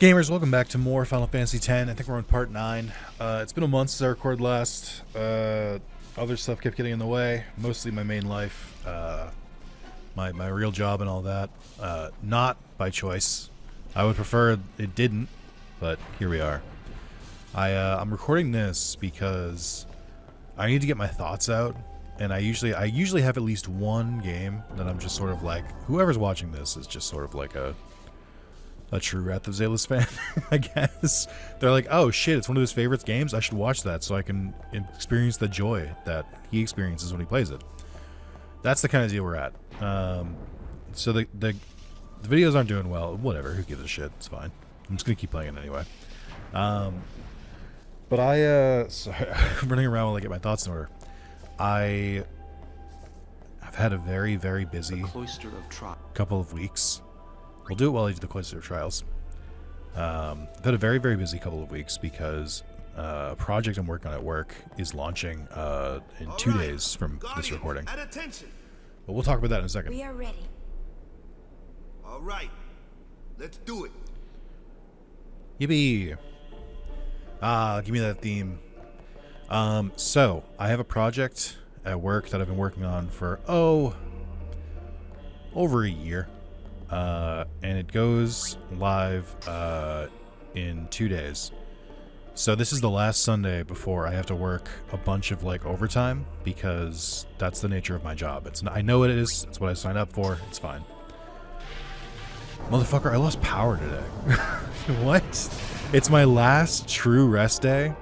Gamers, welcome back to more Final Fantasy X. I think we're on part 9. It's been a month since I recorded last. Other stuff kept getting in the way. Mostly my main life, my real job and all that. Not by choice. I would prefer it didn't, but here we are. I'm recording this because I need to get my thoughts out, and I usually have at least one game that I'm just sort of like, whoever's watching this is just sort of like a true Wrath of Zalis fan, I guess. They're like, oh shit, it's one of his favorite games, I should watch that so I can experience the joy that he experiences when he plays it. That's the kind of deal we're at. So the videos aren't doing well. Whatever, who gives a shit? It's fine. I'm just gonna keep playing it anyway. But sorry, I'm running around while I get my thoughts in order. I've had a very, very busy couple of weeks. We'll do it while I do the Cloister of Trials. I've had a very, very busy couple of weeks because a project I'm working on at work is launching in 2 days from this recording. But we'll talk about that in a second. We are ready. All right, let's do it. Yippee! Give me that theme. So, I have a project at work that I've been working on for, over a year. And it goes live in 2 days. So this is the last Sunday before I have to work a bunch of like overtime because that's the nature of my job. I know what it is. It's what I signed up for. It's fine. Motherfucker, I lost power today. What? It's my last true rest day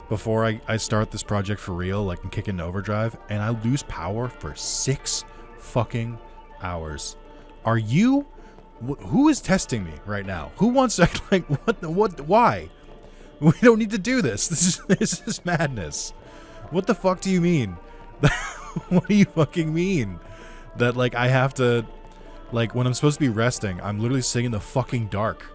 before I start this project for real, like and kick into overdrive, and I lose power for 6 fucking hours. Are you? Who is testing me right now? Who wants to like what? Why? We don't need to do this. This is madness. What the fuck do you mean? What do you fucking mean? That like I have to, like when I'm supposed to be resting, I'm literally sitting in the fucking dark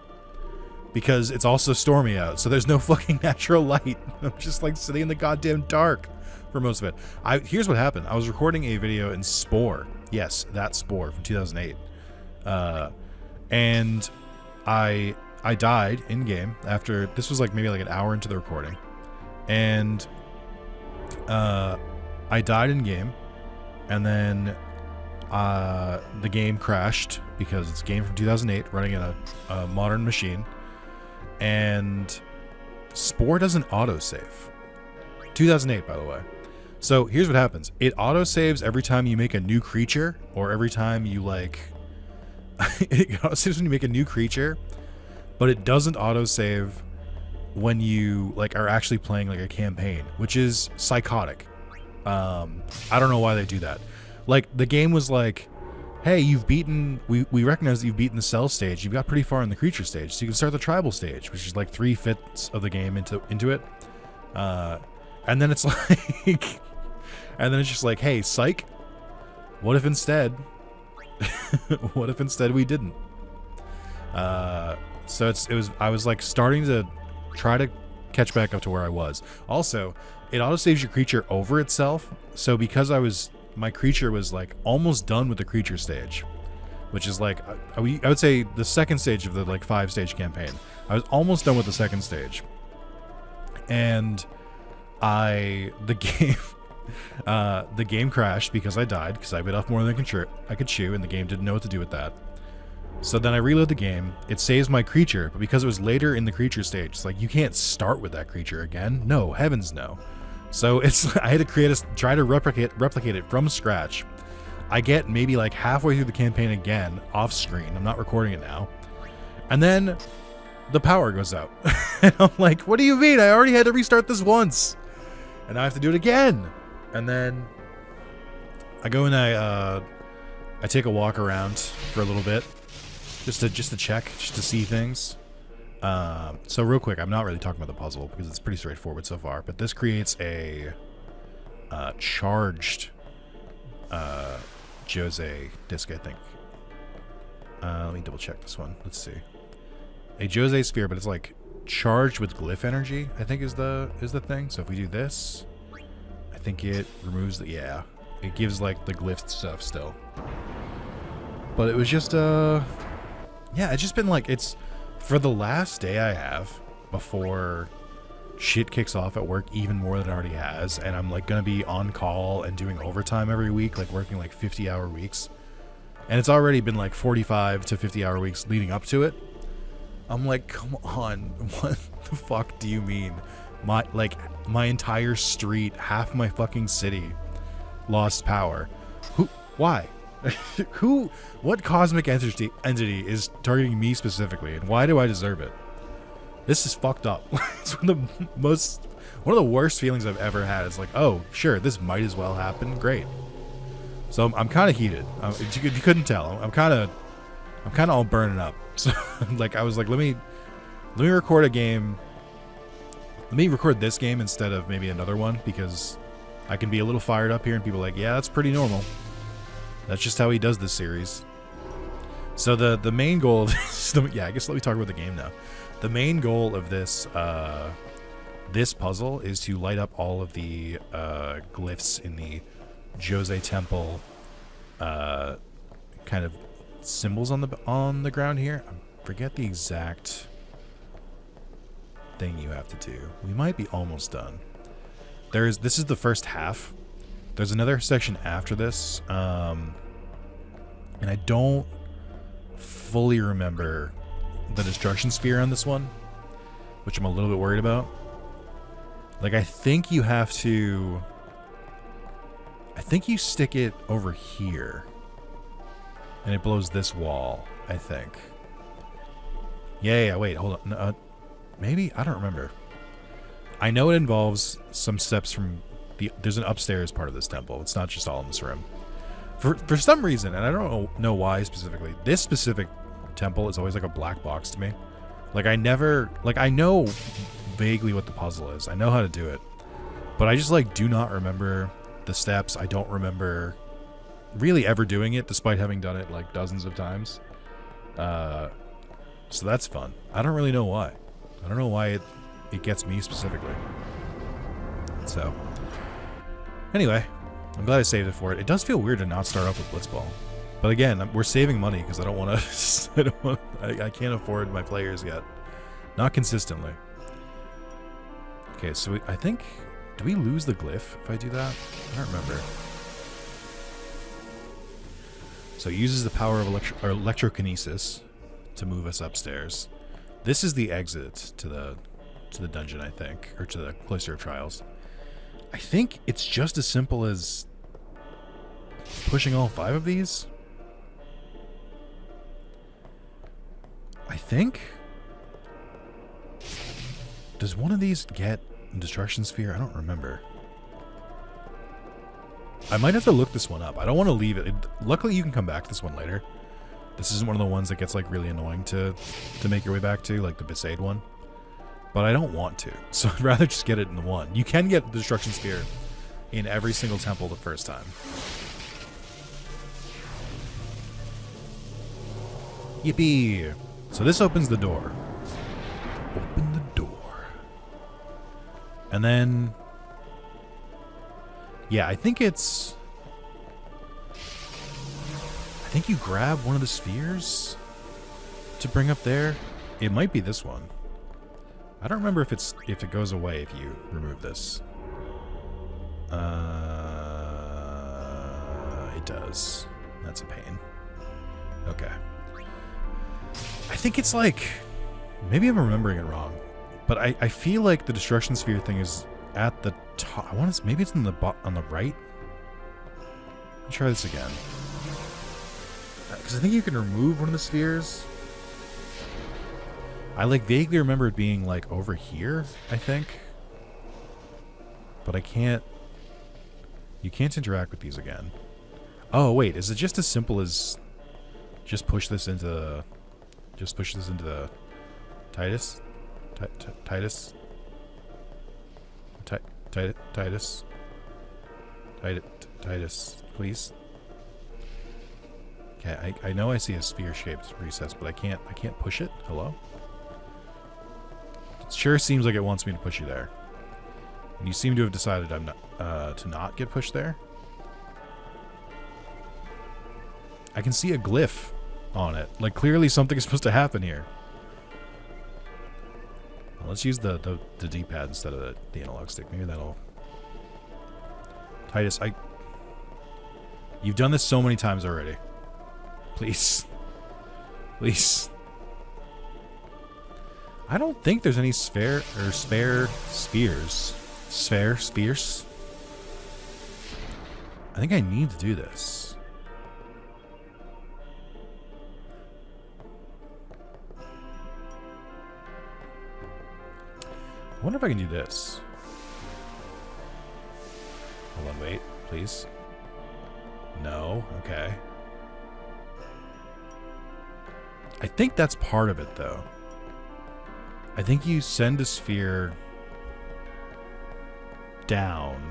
because it's also stormy out, so there's no fucking natural light. I'm just like sitting in the goddamn dark for most of it. Here's what happened. I was recording a video in Spore. Yes, that Spore from 2008. And I died in game after this was like maybe like an hour into the recording, and I died in game, and then the game crashed because it's a game from 2008 running in a modern machine, and Spore doesn't autosave. 2008, by the way. So here's what happens. It autosaves every time you make a new creature, or every time you like it autosaves when you make a new creature, but it doesn't autosave when you like are actually playing like a campaign, which is psychotic. I don't know why they do that. Like the game was like, hey, you've beaten, we recognize that you've beaten the cell stage, you've got pretty far in the creature stage, so you can start the tribal stage, which is like 3/5 of the game into it. And then it's like and then it's just like, hey, psych, what if instead we didn't? So I was like starting to try to catch back up to where I was. Also, it autosaves your creature over itself. So because my creature was like almost done with the creature stage, which is like, I would say the second stage of the like 5-stage campaign. I was almost done with the second stage. And the game crashed because I died, because I bit off more than I could chew, and the game didn't know what to do with that. So then I reload the game, it saves my creature, but because it was later in the creature stage, it's like, you can't start with that creature again. No, heavens no. So I had to try to replicate it from scratch. I get maybe like halfway through the campaign again, off screen, I'm not recording it now, and then the power goes out. And I'm like, what do you mean? I already had to restart this once, and I have to do it again. And then I go and I take a walk around for a little bit, just to check, just to see things. So real quick, I'm not really talking about the puzzle because it's pretty straightforward so far. But this creates a charged Jose disc, I think. Let me double check this one. Let's see. A Jose sphere, but it's like charged with glyph energy, I think is the thing. So if we do this, I think it removes the, yeah, it gives like the glyph stuff still. But it was just yeah, it's just been like, it's For the last day I have before shit kicks off at work even more than it already has, and I'm like gonna be on call and doing overtime every week, like working like 50-hour weeks, and it's already been like 45 to 50-hour weeks leading up to it. I'm like, come on, what the fuck do you mean? My entire street, half my fucking city lost power. Why? What cosmic entity is targeting me specifically, and why do I deserve it? This is fucked up. It's one of the worst feelings I've ever had. It's like, oh, sure, this might as well happen. Great. So I'm kind of heated. You couldn't tell. I'm kind of all burning up. So like I was like, let me record a game. Let me record this game instead of maybe another one, because I can be a little fired up here and people are like, yeah, that's pretty normal. That's just how he does this series. So the main goal of this, I guess let me talk about the game now. The main goal of this this puzzle is to light up all of the glyphs in the Jose Temple kind of symbols on the ground here. I forget the exact thing you have to do. We might be almost done. This is the first half. There's another section after this, and I don't fully remember the destruction sphere on this one, which I'm a little bit worried about. Like, I think you stick it over here and it blows this wall, I think. Yeah, wait, hold on. Maybe? I don't remember. I know it involves some steps from there's an upstairs part of this temple. It's not just all in this room. For some reason, and I don't know why specifically, this specific temple is always like a black box to me. Like I know vaguely what the puzzle is. I know how to do it. But I just like do not remember the steps. I don't remember really ever doing it, despite having done it like dozens of times. So that's fun. I don't really know why. I don't know why it gets me specifically. So anyway, I'm glad I saved it for it. It does feel weird to not start off with Blitzball. But again, we're saving money because I don't want to. I can't afford my players yet. Not consistently. Okay, so I think. Do we lose the glyph if I do that? I don't remember. So it uses the power of electrokinesis to move us upstairs. This is the exit to the dungeon, I think, or to the Cloister of Trials. I think it's just as simple as pushing all 5 of these. I think. Does one of these get a destruction sphere? I don't remember. I might have to look this one up. I don't want to leave it. Luckily, you can come back to this one later. This isn't one of the ones that gets like really annoying to make your way back to, like the Besaid one. But I don't want to, so I'd rather just get it in the one. You can get the destruction sphere in every single temple the first time. Yippee! So this opens the door. Open the door. And then... yeah, I think it's... I think you grab one of the spheres to bring up there. It might be this one. I don't remember if it goes away if you remove this. It does. That's a pain. Okay. I think it's like... maybe I'm remembering it wrong. But I feel like the destruction sphere thing is at the top. I want to... maybe it's on the right? Let me try this again. Because I think you can remove one of the spheres. I like vaguely remember it being like over here, I think. But I can't... you can't interact with these again. Oh, wait. Is it just as simple as just push this into the... just push this into the Titus? Titus? Titus? Titus, please. Okay, I know I see a sphere-shaped recess, but I can't push it. Hello? It sure seems like it wants me to push you there. And you seem to have decided I'm not to not get pushed there. I can see a glyph on it. Like, clearly something is supposed to happen here. Let's use the D-pad instead of the analog stick. Maybe that'll... Titus, You've done this so many times already. Please. Please. I don't think there's any spare spears. Spare spears? I think I need to do this. I wonder if I can do this. Hold on, wait, please. No, okay. I think that's part of it, though. I think you send a sphere down,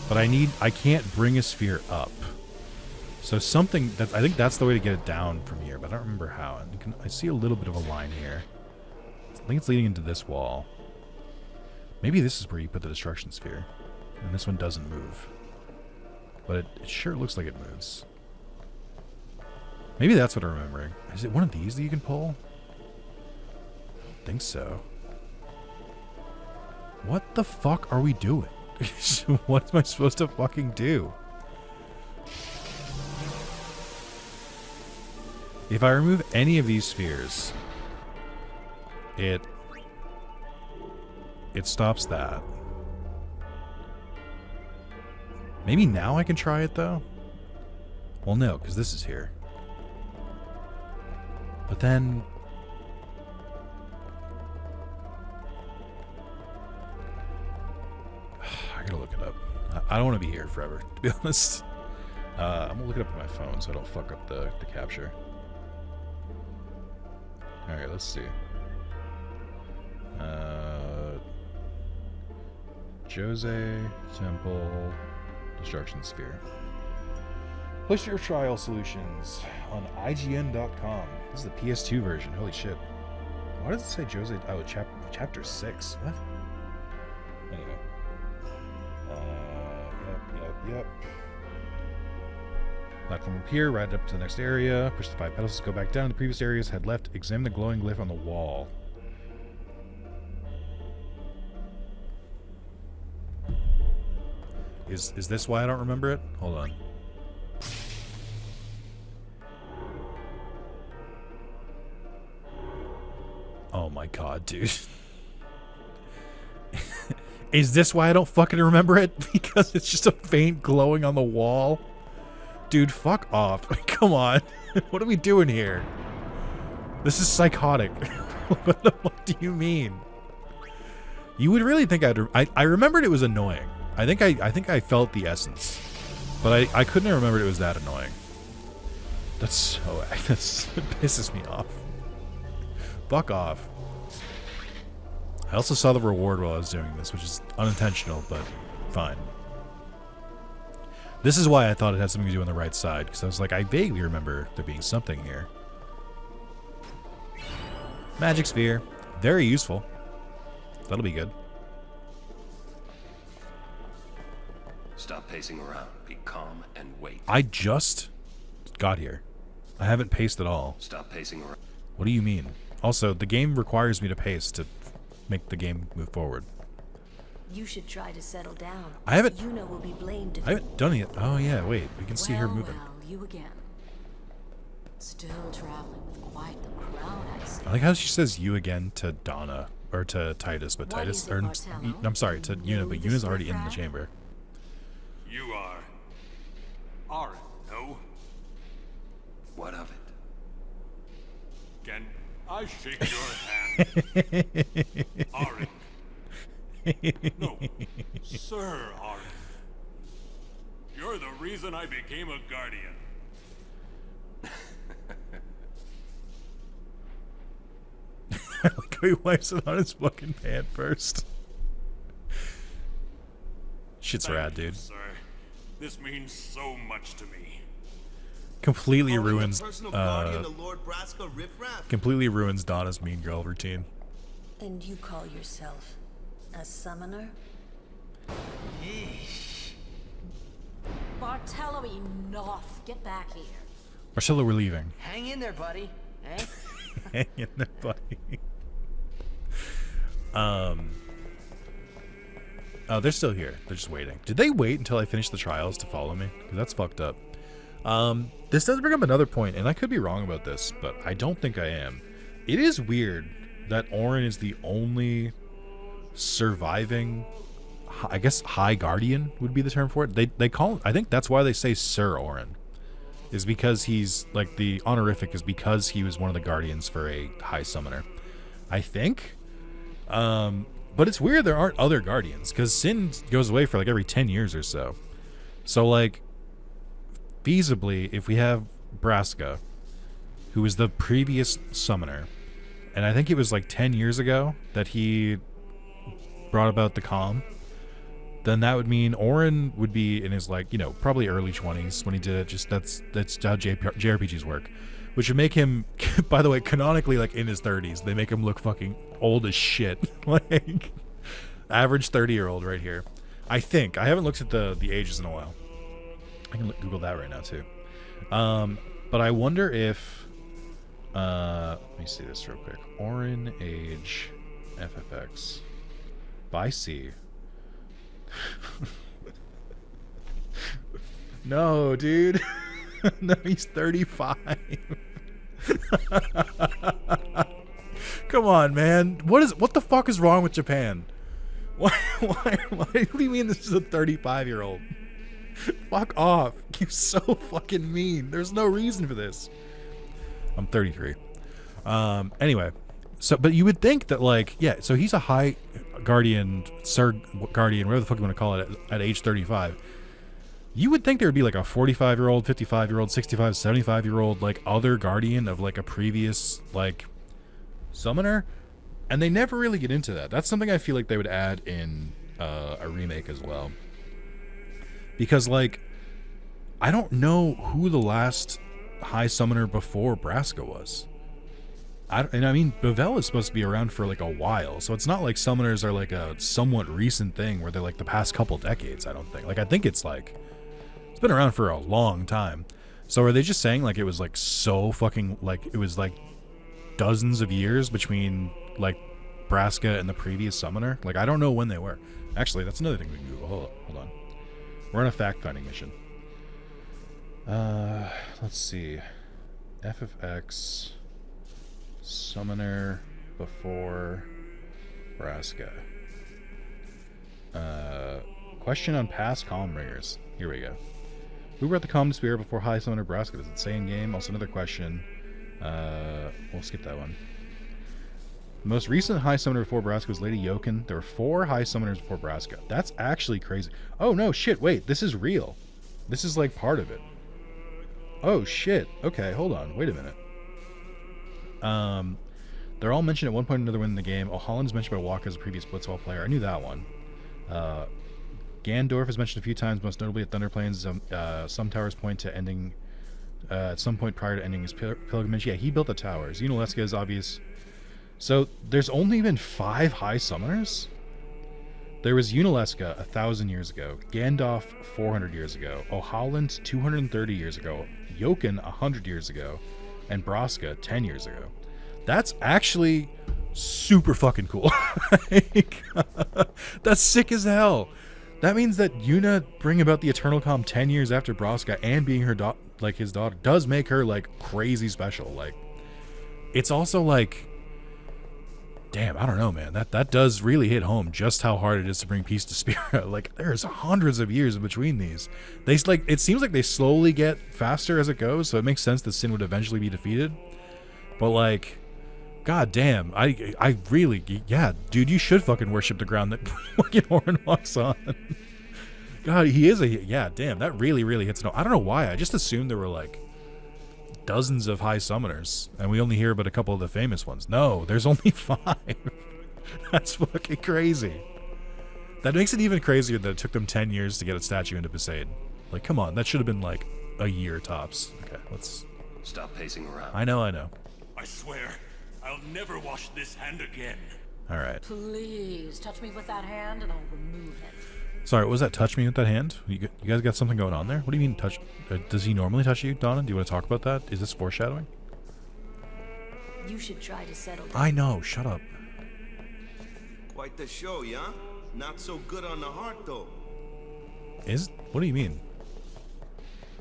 but I can't bring a sphere up. So something that I think that's the way to get it down from here, but I don't remember how. And I see a little bit of a line here. I think it's leading into this wall. Maybe this is where you put the destruction sphere, and this one doesn't move. But it sure looks like it moves. Maybe that's what I'm remembering. Is it one of these that you can pull? I don't think so. What the fuck are we doing? What am I supposed to fucking do? If I remove any of these spheres, it stops that. Maybe now I can try it, though? Well, no, because this is here. But then... I gotta look it up. I don't want to be here forever, to be honest. I'm gonna look it up on my phone so I don't fuck up the capture. Alright, let's see. Jose Temple Destruction Sphere. Push your trial solutions on IGN.com. This is the PS2 version. Holy shit. Why does it say Jose? Oh, chapter 6. What? Anyway. Yep. Platform up here, right up to the next area. Push the 5 pedals to go back down to the previous areas. Head left. Examine the glowing glyph on the wall. Is this why I don't remember it? Hold on. Oh my god, dude. Is this why I don't fucking remember it? Because it's just a faint glowing on the wall? Dude, fuck off. Come on. What are we doing here? This is psychotic. What the fuck do you mean? You would really think I remembered it was annoying. I think I felt the essence. But I couldn't have remembered it was that annoying. It pisses me off. Fuck off. I also saw the reward while I was doing this, which is unintentional, but fine. This is why I thought it had something to do on the right side, because I was like, I vaguely remember there being something here. Magic sphere. Very useful. That'll be good. Stop pacing around. Be calm and wait. I just got here. I haven't paced at all. Stop pacing around. What do you mean? Also, the game requires me to pace to make the game move forward. You should try to settle down. I haven't. Yuna will be blamed if I haven't done it. Oh yeah, wait. We can see her moving. Well, you again. Still traveling with quite the crowd, I see. I like how she says "you again" to Donna or to Titus, but What Titus is it, or Martello? I'm sorry to Yuna, but You Yuna's the already in the riffraff? chamber. You are Auron, no? What of it? Can I shake your hand? Auron. No, Sir Auron. You're the reason I became a guardian. Like how he wipes it on his fucking pant first. Shit's Thank rad, you, dude. sir. This means so much to me. Completely Calling a ruins personal guardian of Lord Braska riffraff? completely ruins Donna's mean girl routine. And you call yourself a summoner? Bartello, enough. Get back here. Marcelo, we're leaving. Hang in there, buddy. Eh? Hang in there, buddy. Oh, they're still here. They're just waiting. Did they wait until I finished the trials to follow me? Because that's fucked up. This does bring up another point, and I could be wrong about this, but I don't think I am. It is weird that Auron is the only surviving, I guess, High Guardian would be the term for it. They call him, I think that's why they say Sir Auron, is because he's, like, the honorific is because he was one of the Guardians for a High Summoner. I think. But it's weird there aren't other Guardians, because Sin goes away for, like, every 10 years or so. So, like, feasibly, if we have Braska, who was the previous Summoner, and I think it was, like, 10 years ago that he brought about the calm, then that would mean Auron would be in his, like, you know, probably early 20s when he did it. Just that's how JRPGs work. Which would make him, by the way, canonically, like, in his 30s. They make him look fucking old as shit. Like, average 30-year-old right here. I think. I haven't looked at the ages in a while. I can Google that right now, too. But I wonder if... let me see this real quick. Auron age FFX. By C. No, dude. No, he's 35. Come on, man. What the fuck is wrong with Japan? Why what do you mean this is a 35-year-old? Fuck off. You're so fucking mean. There's no reason for this. I'm 33. Anyway, so but you would think that, like, yeah, so he's a High Guardian, Sir Guardian, whatever the fuck you want to call it, at age 35. You would think there would be, like, a 45-year-old, 55-year-old, 65, 75-year-old, like, other Guardian of, like, a previous, like, Summoner. And they never really get into that. That's something I feel like they would add in a remake as well. Because, like, I don't know who the last High Summoner before Braska was. I mean, Bevelle is supposed to be around for, like, a while. So it's not like Summoners are, like, a somewhat recent thing where they're, like, the past couple decades, I don't think. Like, I think it's, like... been around for a long time. So are they just saying, like, it was, like, so fucking, like, it was, like, dozens of years between, like, Braska and the previous Summoner? Like, I don't know when they were. Actually, that's another thing we can Google. Hold on. We're on a fact-finding mission. Let's see. FFX Summoner before Braska. Question on past Calm Bringers. Here we go. Who brought the Calm to Spirit before High Summoner Braska? Does it say in game? Also, another question. We'll skip that one. The most recent High Summoner before Braska was Lady Yoken. There were 4 High Summoners before Braska. That's actually crazy. Oh, no, shit, wait. This is real. This is, like, part of it. Oh, shit. Okay, hold on. Wait a minute. They're all mentioned at one point or another when in the game. Holland is mentioned by Walker as a previous Blitzball player. I knew that one. Gandorf is mentioned a few times, most notably at Thunder Plains. Some towers point to ending at some point prior to ending his pilgrimage. Yeah, he built the towers. Unaleska is obvious. So there's only been 5 High Summoners? There was Unaleska 1,000 years ago, Gandalf 400 years ago, O'Holland 230 years ago, Yoken 100 years ago, and Braska 10 years ago. That's actually super fucking cool. Like, that's sick as hell. That means that Yuna bring about the Eternal Calm 10 years after Braska and being her like his daughter does make her, like, crazy special. Like, it's also like, damn, I don't know, man. That does really hit home just how hard it is to bring peace to Spira. Like, there's hundreds of years in between these. They, like, it seems like they slowly get faster as it goes, so it makes sense that Sin would eventually be defeated. But, like, god damn, I really, yeah, dude, you should fucking worship the ground that fucking Auron walks on. God, he is yeah, damn, that really, really hits no. I don't know why. I just assumed there were, like, dozens of High Summoners, and we only hear about a couple of the famous ones. No, there's only 5. That's fucking crazy. That makes it even crazier that it took them 10 years to get a statue into Poseidon. Like, come on, that should have been, like, a year tops. Okay, let's... Stop pacing around. I know. I swear, I'll never wash this hand again. Alright. Please touch me with that hand and I'll remove it. Sorry, what was that? Touch me with that hand? You guys got something going on there? What do you mean touch? Does he normally touch you, Donna? Do you want to talk about that? Is this foreshadowing? You should try to settle down. I know. Shut up. Quite the show, yeah? Not so good on the heart, though. What do you mean?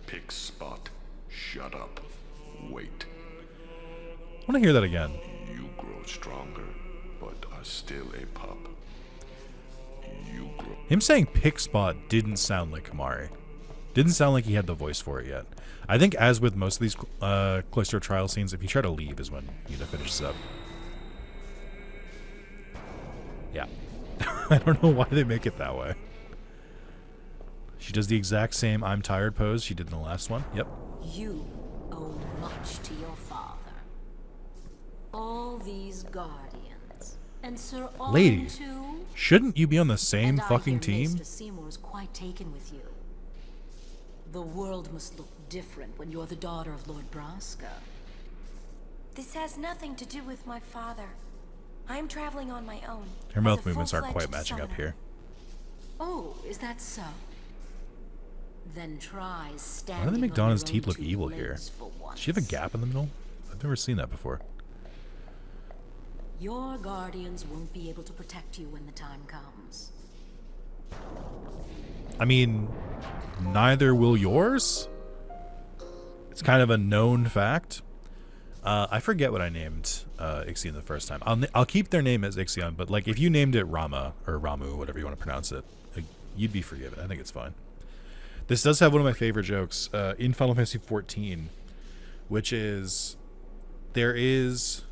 Pick spot. Shut up. Wait. I want to hear that again. You grow stronger, but are still a pup. You grow. Him saying pick spot didn't sound like Kamari. Didn't sound like he had the voice for it yet. I think as with most of these cloister trial scenes, if you try to leave is when you need to finish this up. Yeah. I don't know why they make it that way. She does the exact same I'm tired pose she did in the last one. Yep. You owe much to your father. All these guardians, and Sir Auron Lady, too. shouldn't you be on the same And fucking I hear team? Mr. Seymour's quite taken with you. The world must look different when you're the daughter of Lord Braska. This has nothing to do with my father. I'm traveling on my own. Her as mouth a movements aren't quite full-fledged matching up summoner. here. Oh, is that so? Then try standing. Why do they make on Donna's your teeth own look two evil here? legs for Does she have a once. gap in the middle? I've never seen that before. Your guardians won't be able to protect you when the time comes. I mean, neither will yours. It's kind of a known fact. I forget what I named Ixion the first time. I'll keep their name as Ixion, but like if you named it Rama or Ramu, whatever you want to pronounce it, like, you'd be forgiven. I think it's fine. This does have one of my favorite jokes in Final Fantasy XIV, which is there is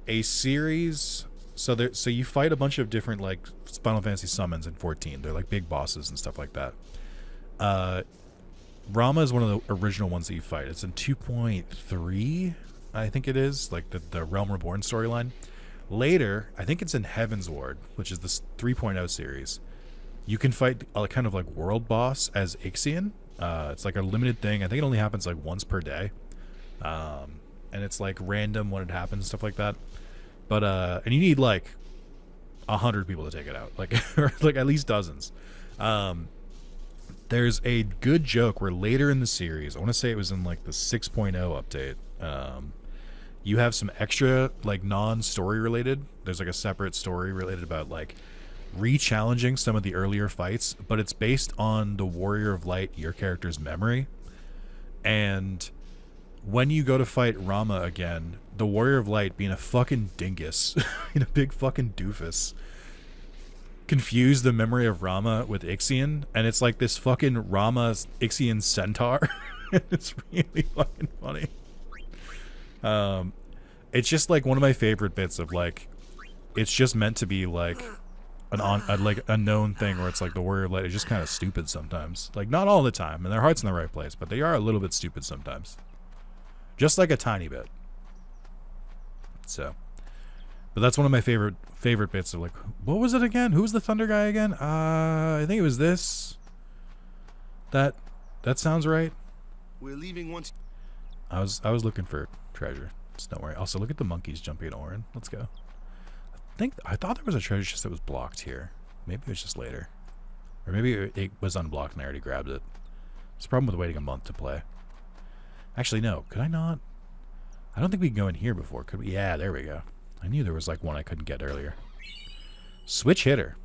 a series. So you fight a bunch of different like Final Fantasy summons in 14. They're like big bosses and stuff like that. Rama is one of the original ones that you fight. It's in 2.3, I think it is, like the Realm Reborn storyline. Later, I think it's in Heaven's Ward, which is this 3.0 series. You can fight a kind of like world boss as Ixion. It's like a limited thing. I think it only happens like once per day. And it's like random when it happens, stuff like that. But and you need like 100 people to take it out, like or like at least dozens. There's a good joke where later in the series, I want to say it was in like the 6.0 update, you have some extra like non-story related. There's like a separate story related about like re-challenging some of the earlier fights, but it's based on the Warrior of Light, your character's memory. And when you go to fight Rama again, the Warrior of Light, being a fucking dingus, a big fucking doofus, confuse the memory of Rama with Ixion, and it's like this fucking Rama Ixion centaur. It's really fucking funny. It's just like one of my favorite bits of like, it's just meant to be like like a known thing where it's like the Warrior of Light is just kind of stupid sometimes. Like not all the time, and their heart's in the right place, but they are a little bit stupid sometimes. Just like a tiny bit. So, but that's one of my favorite bits of like, what was it again? Who was the Thunder guy again? I think it was this. That sounds right. We're leaving once. I was looking for treasure. Just don't worry. Also, look at the monkeys jumping at Auron. Let's go. I thought there was a treasure chest that was blocked here. Maybe it was just later, or maybe it was unblocked and I already grabbed it. It's a problem with waiting a month to play. Actually, no. Could I not? I don't think we can go in here before. Could we? Yeah, there we go. I knew there was like one I couldn't get earlier. Switch hitter.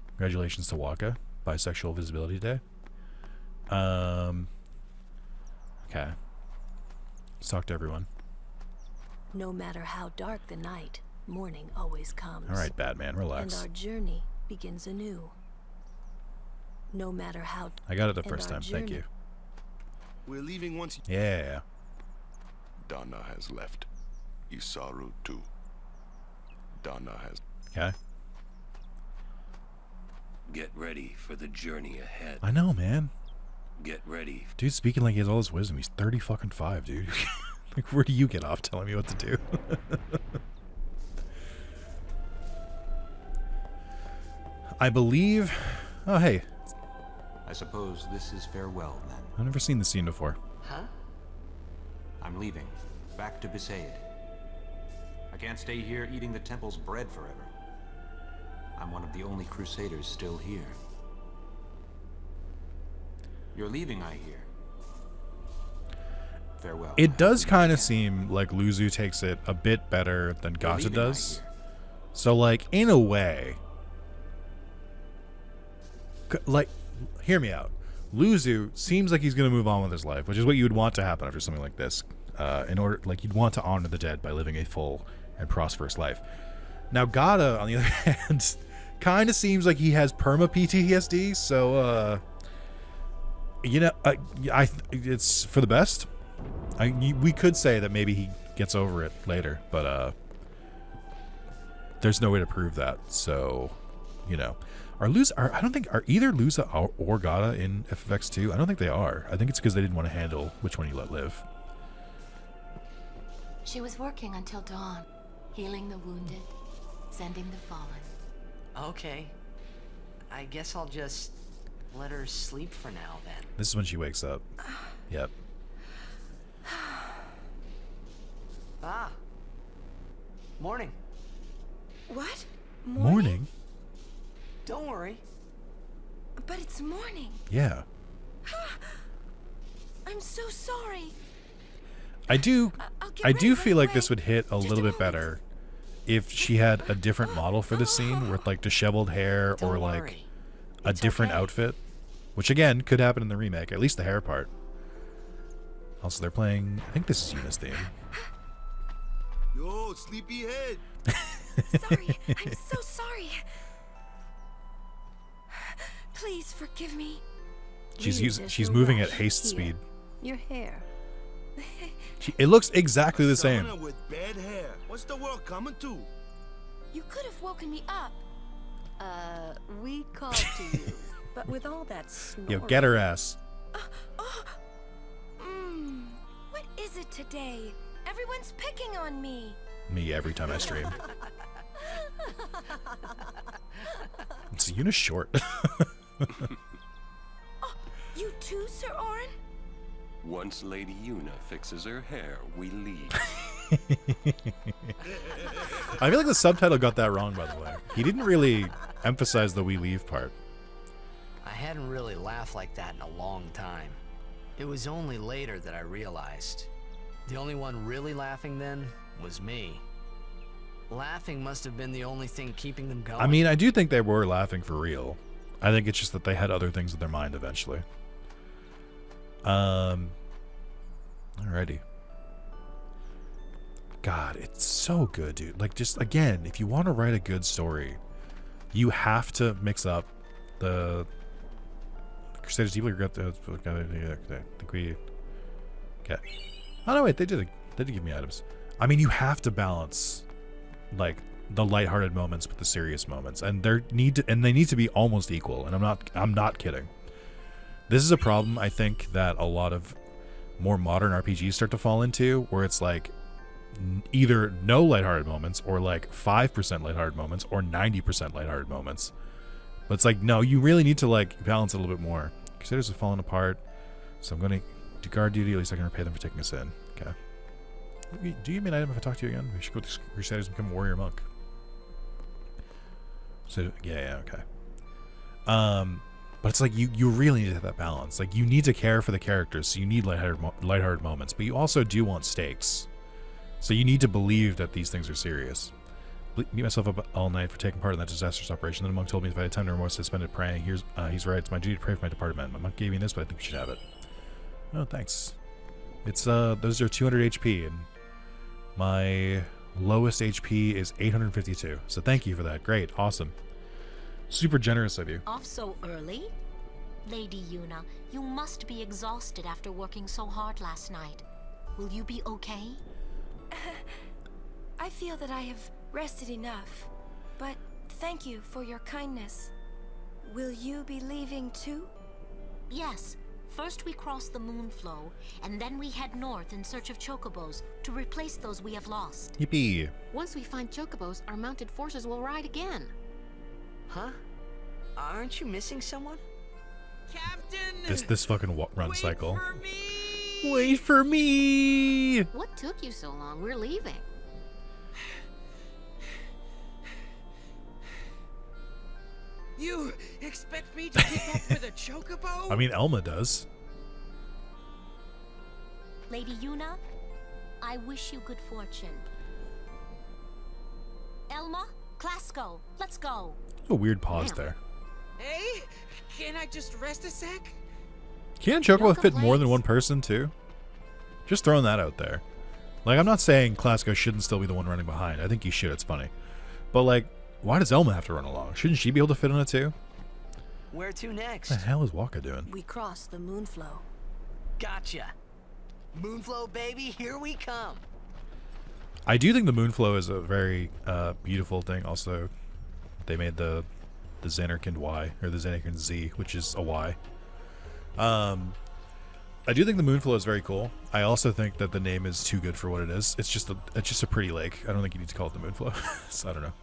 Congratulations to Waka. Bisexual Visibility Day. Okay. Let's talk to everyone. No matter how dark the night, morning always comes. All right, Batman, relax. And our journey begins anew. No matter how. I got it the first time. Thank you. We're leaving once. Yeah. Donna has left. Isaru too. Donna has. Okay. Get ready for the journey ahead. I know, man. Get ready. Dude's speaking like he has all this wisdom. He's 30 fucking 5, dude. Like, where do you get off telling me what to do? I believe. Oh, hey. I suppose this is farewell, then. I've never seen this scene before. Huh? I'm leaving. Back to Besaid. I can't stay here eating the temple's bread forever. I'm one of the only crusaders still here. You're leaving, I hear. Farewell. It does kind of seem like Luzu takes it a bit better than You're Gata leaving, I does. hear. So, like, in a way, like, hear me out. Luzu seems like he's going to move on with his life, which is what you would want to happen after something like this. In order, like, you'd want to honor the dead by living a full and prosperous life. Now, Gata, on the other hand, kind of seems like he has perma PTSD. So, you know, it's for the best. We could say that maybe he gets over it later, but there's no way to prove that. So, you know, I don't think are either Luza or Gata in FFX2. I don't think they are. I think it's because they didn't want to handle which one you let live. She was working until dawn, healing the wounded, sending the fallen. Okay. I guess I'll just let her sleep for now then. This is when she wakes up. Yep. Ah. Morning. What? Morning? Don't worry. But it's morning. Yeah. I'm so sorry. I do ready feel right like this would hit a little bit better if she had a different model for this scene with like disheveled hair or like a different outfit, which again could happen in the remake, at least the hair part. Also, they're playing, I think this is Yuna's theme. Yo, sleepyhead. Sorry. I'm so sorry. Please forgive me. She's moving at haste speed. Your hair. It looks exactly the same. Someone with bad hair. What's the world coming to? You could have woken me up. We called to you, but with all that snoring. Yo, get her ass. What is it today? Everyone's picking on me. Me every time I stream. It's Yuna's short. You too, Sir Auron? Once Lady Yuna fixes her hair, we leave. I feel like the subtitle got that wrong, by the way. He didn't really emphasize the "we leave" part. I hadn't really laughed like that in a long time. It was only later that I realized. The only one really laughing then was me. Laughing must have been the only thing keeping them going. I mean, I do think they were laughing for real. I think it's just that they had other things in their mind eventually. Alrighty. God, it's so good, dude. Like, just again, if you want to write a good story, you have to mix up the Crusaders deeply regret the. I think we. Okay. Oh no, wait, they did give me items. I mean, you have to balance like the lighthearted moments with the serious moments, and they need to be almost equal. And I'm not kidding. This is a problem I think that a lot of more modern RPGs start to fall into, where it's like either no lighthearted moments or like 5% lighthearted moments or 90% lighthearted moments. But it's like, no, you really need to like balance it a little bit more. Crusaders have fallen apart, so I'm going to do guard duty. At least I can repay them for taking us in. Okay. Do you give me an item if I talk to you again? We should go to Crusaders and become a warrior monk. So yeah, okay. But it's like you really need to have that balance. Like, you need to care for the characters, so you need lighthearted moments, but you also do want stakes. So you need to believe that these things are serious. Beat myself up all night for taking part in that disastrous operation. Then a monk told me if I had time to remorse, I spend it praying. He's right. It's my duty to pray for my departed men. My monk gave me this, but I think you should have it. Oh, thanks. It's those are 200 HP, and my lowest HP is 852. So thank you for that. Great, awesome. Super generous of you. Off so early? Lady Yuna, you must be exhausted after working so hard last night. Will you be okay? I feel that I have rested enough, but thank you for your kindness. Will you be leaving too? Yes. First we cross the Moonflow, and then we head north in search of chocobos to replace those we have lost. Yippee. Once we find chocobos, our mounted forces will ride again. Huh? Aren't you missing someone? Captain! This fucking run Wait cycle. For me! Wait for me! What took you so long? We're leaving. You expect me to keep up with a chocobo? I mean, Elma does. Lady Yuna, I wish you good fortune. Elma, Clasco, let's go. A weird pause there. Hey, can I just rest a sec? Can't Chocobo fit more than one person too? Just throwing that out there. Like, I'm not saying Classico shouldn't still be the one running behind. I think he should. It's funny. But like, why does Elma have to run along? Shouldn't she be able to fit on it too? Where to next? What the hell is Waka doing? We cross the Moonflow. Gotcha. Moonflow, baby, here we come. I do think the Moonflow is a very beautiful thing. Also, they made the Xanarkand Y, or the Xanarkand Z, which is a Y. I do think the Moonflow is very cool. I also think that the name is too good for what it is. It's just a pretty lake. I don't think you need to call it the Moonflow. So, I don't know.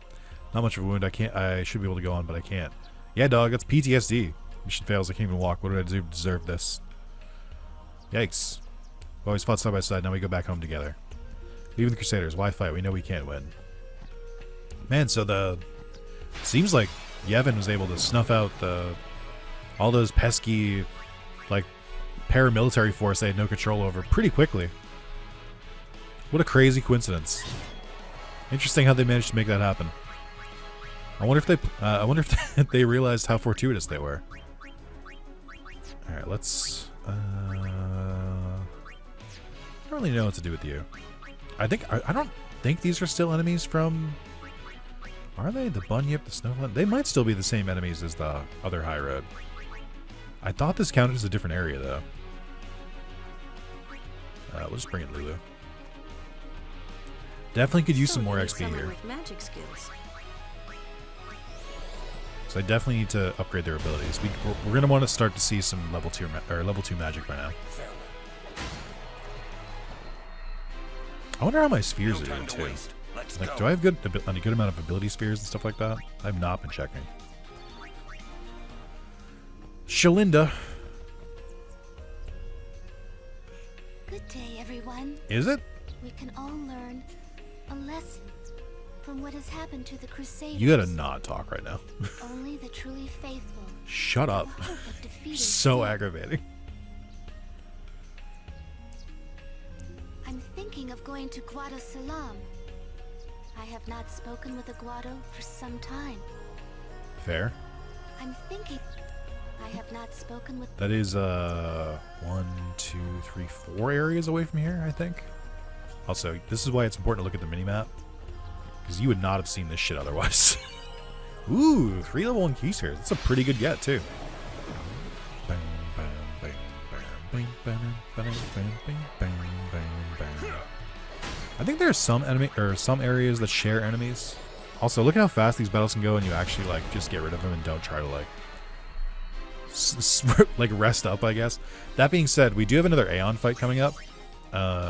Not much of a wound. I should be able to go on, but I can't. Yeah, dog, that's PTSD. Mission fails. I can't even walk. What did I do to deserve this? Yikes. We always fought side by side. Now we go back home together. Leaving the Crusaders. Why fight? We know we can't win. Man, so seems like Yevon was able to snuff out all those pesky, like, paramilitary force they had no control over pretty quickly. What a crazy coincidence. Interesting how they managed to make that happen. I wonder if they realized how fortuitous they were. All right, let's. I don't really know what to do with you. I don't think these are still enemies from. Are they the Bunyip, the Snowflake? They might still be the same enemies as the other high road. I thought this counted as a different area though. We'll just bring in Lulu. Definitely could use some more XP here. With magic skills. So I definitely need to upgrade their abilities. We're gonna want to start to see some level 2 magic by now. I wonder how my spheres are doing too. Like, do I have a good amount of ability spheres and stuff like that? I've not been checking. Shalinda. Good day, everyone. Is it? We can all learn a lesson from what has happened to the Crusaders. You gotta not talk right now. Only the truly faithful. Shut up. So aggravating. I'm thinking of going to Guado Salam. I have not spoken with a Guado for some time. Fair. I'm thinking I have not spoken with. That is 1, 2, 3, 4 areas away from here, I think. Also, this is why it's important to look at the minimap, because you would not have seen this shit otherwise. Ooh, 3 level 1 key spheres. That's a pretty good get too. I think there's some areas that share enemies. Also, look at how fast these battles can go, and you actually like just get rid of them and don't try to like rest up, I guess. That being said, we do have another Aeon fight coming up,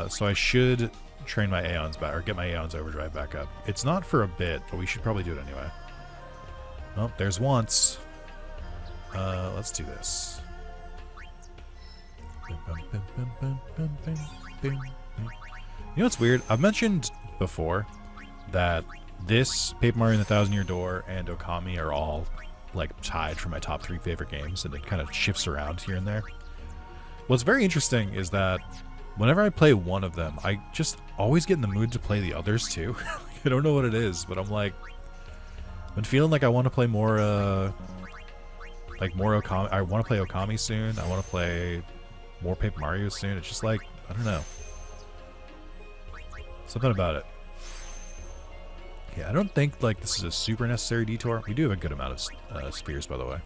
so I should train my Aeons back, or get my Aeons overdrive back up. It's not for a bit, but we should probably do it anyway. Oh, there's once. Let's do this. You know what's weird? I've mentioned before that this Paper Mario and the Thousand Year Door and Okami are all like tied for my top 3 favorite games, and it kind of shifts around here and there. What's very interesting is that whenever I play one of them, I just always get in the mood to play the others too. I don't know what it is, but I'm like, I'm feeling like I want to play more Okami. I want to play Okami soon. I want to play more Paper Mario soon. It's just like, I don't know. Something about it. Yeah, I don't think like this is a super necessary detour. We do have a good amount of spheres, by the way.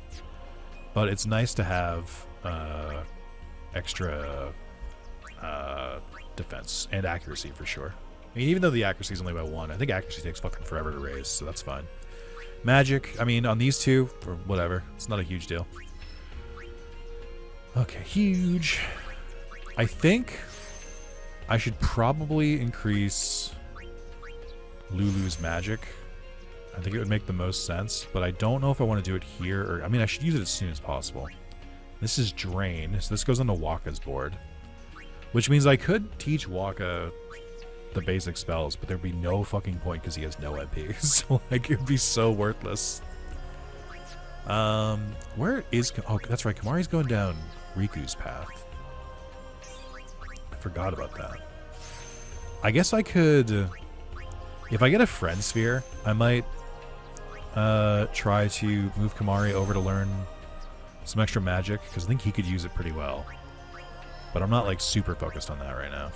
But it's nice to have extra defense and accuracy for sure. I mean, even though the accuracy is only by 1, I think accuracy takes fucking forever to raise, so that's fine. Magic, I mean, on these 2, or whatever, it's not a huge deal. Okay, huge. I think I should probably increase Lulu's magic. I think it would make the most sense, but I don't know if I want to do it here, or I mean, I should use it as soon as possible. This is Drain, so this goes on to Waka's board, which means I could teach Waka the basic spells, but there'd be no fucking point because he has no MP. So like, it'd be so worthless. Where is? Oh, that's right. Kamari's going down Riku's path. I forgot about that. I guess I could, if I get a friend sphere, I might try to move Kamari over to learn some extra magic, because I think he could use it pretty well. But I'm not like super focused on that right now.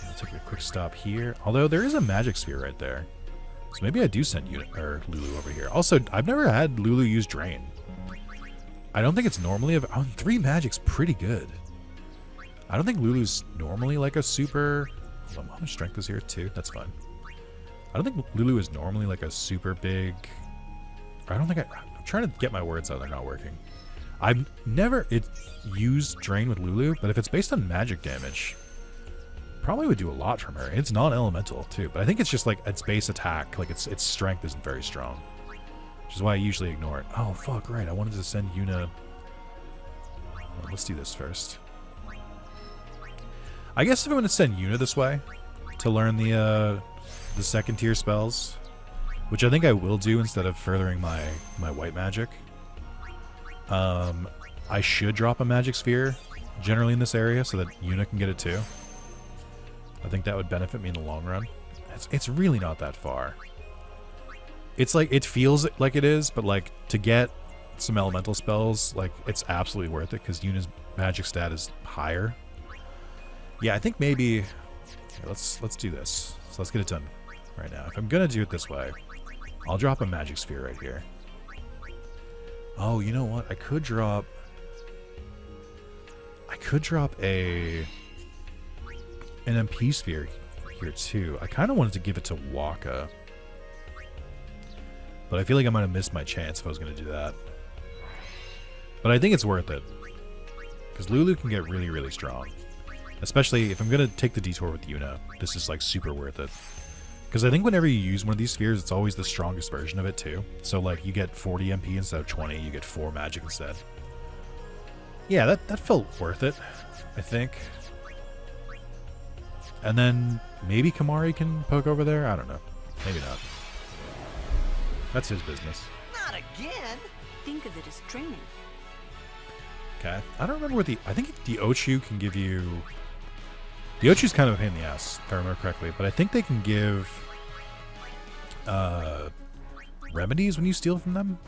I'll take a quick stop here. Although there is a magic sphere right there. So maybe I do send Lulu over here. Also, I've never had Lulu use Drain. I don't think it's normally... 3 magic's pretty good. I don't think Lulu's normally like a super... Hold on, how much strength is here? 2? That's fine. I don't think Lulu is normally like a super big... I don't think I'm trying to get my words out. They're not working. I've never used Drain with Lulu, but if it's based on magic damage... Probably would do a lot from her. It's non-elemental too, but I think it's just like its base attack, like its strength isn't very strong, which is why I usually ignore it. Oh fuck, right! I wanted to send Yuna. Well, let's do this first. I guess if I want to send Yuna this way to learn the second tier spells, which I think I will do instead of furthering my white magic. I should drop a magic sphere generally in this area so that Yuna can get it too. I think that would benefit me in the long run. It's really not that far. It's like, it feels like it is, but like to get some elemental spells, like it's absolutely worth it because Yuna's magic stat is higher. Yeah, I think maybe here, let's do this. So let's get it done right now. If I'm gonna do it this way, I'll drop a magic sphere right here. Oh, you know what? I could drop an MP sphere here too. I kind of wanted to give it to Waka, but I feel like I might have missed my chance if I was going to do that. But I think it's worth it because Lulu can get really, really strong, especially if I'm going to take the detour with Yuna. This is like super worth it because I think whenever you use one of these spheres, it's always the strongest version of it too. So like you get 40 MP instead of 20, you get 4 magic instead. Yeah, that felt worth it, I think. And then maybe Kamari can poke over there? I don't know. Maybe not. That's his business. Not again. Think of it as training. Okay. I don't remember what I think the Ochu can give you... The Ochu's kind of a pain in the ass, if I remember correctly. But I think they can give... remedies when you steal from them?